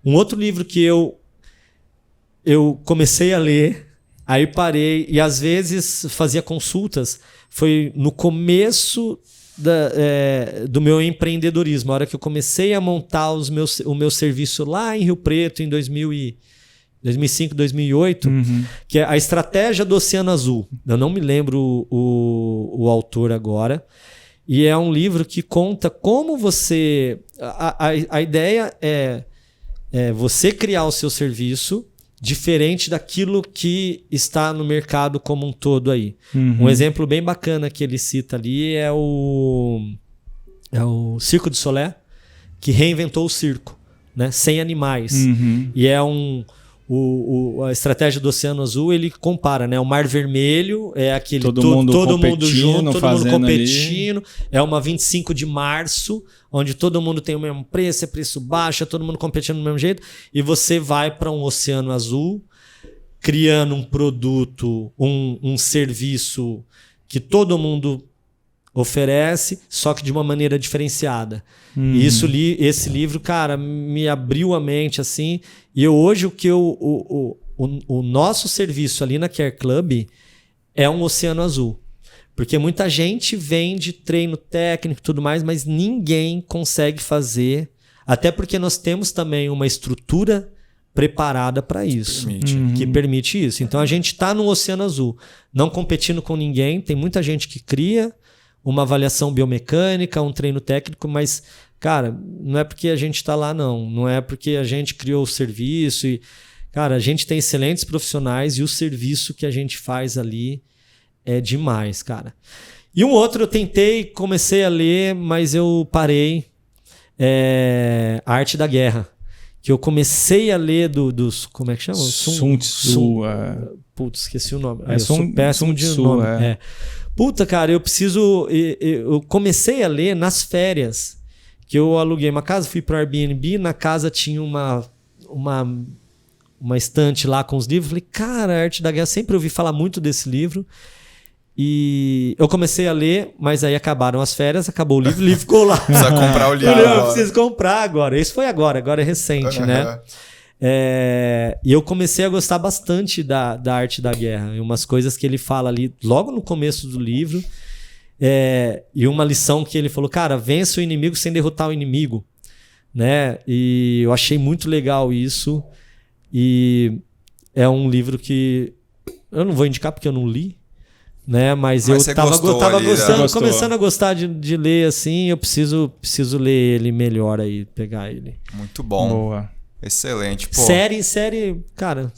Um outro livro que eu comecei a ler, aí parei e às vezes fazia consultas. Foi no começo do meu empreendedorismo, a hora que eu comecei a montar o meu serviço lá em Rio Preto, em 2005, 2008, que é a Estratégia do Oceano Azul. Eu não me lembro o autor agora. E é um livro que conta como você... A ideia é você criar o seu serviço diferente daquilo que está no mercado como um todo aí. Um exemplo bem bacana que ele cita ali é o Circo du Soleil, que reinventou o circo, né? Sem animais. E é a Estratégia do Oceano Azul, ele compara, né? O Mar Vermelho é aquele todo mundo junto, todo mundo competindo. Ali. É uma 25 de março, onde todo mundo tem o mesmo preço, é preço baixo, é todo mundo competindo do mesmo jeito. E você vai para um Oceano Azul, criando um produto, um serviço que todo mundo oferece, só que de uma maneira diferenciada. E esse livro, cara, me abriu a mente, assim. E hoje o nosso serviço ali na Care Club é um Oceano Azul. Porque muita gente vende treino técnico e tudo mais, mas ninguém consegue fazer. Até porque nós temos também uma estrutura preparada para isso, que permite isso. Então a gente está no Oceano Azul, não competindo com ninguém. Tem muita gente que cria uma avaliação biomecânica, um treino técnico, mas, cara, não é porque a gente está lá, não. Não é porque a gente criou o serviço. Cara, a gente tem excelentes profissionais e o serviço que a gente faz ali é demais, cara. E um outro eu comecei a ler, mas eu parei. A Arte da Guerra. Que eu comecei a ler dos... Como é que chama? Sun Tzu. Putz, esqueci o nome. Eu sou péssimo de nome. Puta, cara, eu comecei a ler nas férias. Que eu aluguei uma casa, fui pro Airbnb, na casa tinha uma estante lá com os livros. Falei, cara, a Arte da Guerra, sempre ouvi falar muito desse livro. E eu comecei a ler, mas aí acabaram as férias, acabou o livro ficou lá. Precisa comprar o livro. Eu preciso comprar agora. Isso foi agora é recente, né? E eu comecei a gostar bastante da Arte da Guerra. E umas coisas que ele fala ali logo no começo do livro. E uma lição que ele falou, cara, vença o inimigo sem derrotar o inimigo. Né? E eu achei muito legal isso. E é um livro que eu não vou indicar porque eu não li. Né? Mas eu tava gostando, começando a gostar de ler assim, eu preciso ler ele melhor aí, pegar ele. Muito bom. Boa. Excelente. Pô. Série, cara,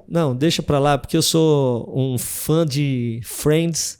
não, deixa pra lá, porque eu sou um fã de Friends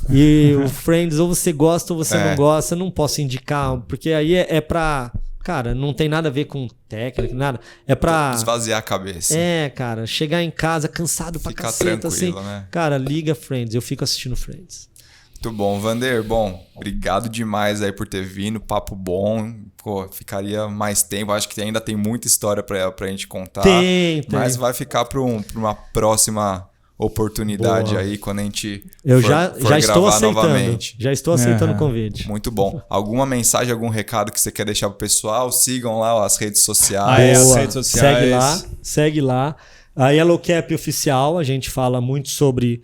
e o Friends ou você gosta ou você não gosta, eu não posso indicar, porque aí é pra... Cara, não tem nada a ver com técnica, nada. É pra... esvaziar a cabeça. Cara, chegar em casa cansado pra caceta, assim. Né? Cara, liga Friends, eu fico assistindo Friends. Muito bom, Vander. Bom, obrigado demais aí por ter vindo, papo bom. Pô, ficaria mais tempo, acho que ainda tem muita história pra gente contar. Tem. Mas vai ficar pra uma próxima oportunidade. Boa. Aí, quando a gente for estou aceitando novamente. Já estou aceitando o convite. Muito bom. Alguma mensagem, algum recado que você quer deixar pro pessoal? Sigam lá as redes sociais. As redes sociais. Segue lá. A YellowCap Oficial, a gente fala muito sobre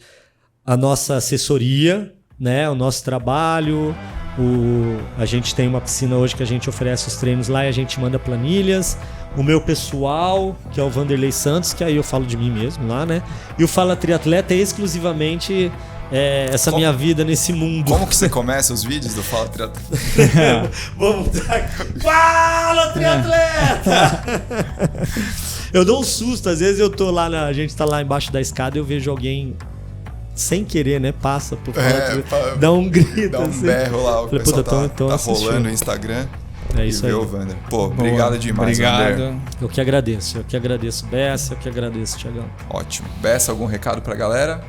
a nossa assessoria, né? O nosso trabalho. A gente tem uma piscina hoje que a gente oferece os treinos lá e a gente manda planilhas. O meu pessoal, que é o Vanderlei Santos, que aí eu falo de mim mesmo lá, né? E o Fala Triatleta é exclusivamente minha vida nesse mundo. Como que você começa os vídeos do Fala Triatleta? Vamos dar... Fala Triatleta! Eu dou um susto, às vezes eu tô lá, a gente tá lá embaixo da escada e eu vejo alguém... sem querer, né? Passa por fora, dá um grito. Dá um assim. berro lá, o pessoal tá assistindo. Rolando no Instagram. É isso aí. Vander. Pô, obrigado demais, Vander. Eu que agradeço, Bessa, eu que agradeço, Thiagão. Ótimo. Bessa, algum recado pra galera?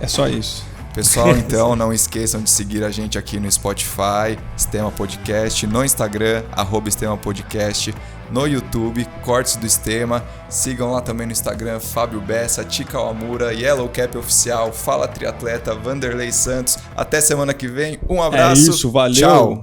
É só isso. Pessoal, então, não esqueçam de seguir a gente aqui no Spotify, Stema Podcast, no Instagram, @Stema Podcast, no YouTube, Cortes do Stema. Sigam lá também no Instagram, Fábio Bessa, Tica Wamura, YellowCap Oficial, Fala Triatleta, Vanderlei Santos. Até semana que vem. Um abraço. É isso, valeu. Tchau.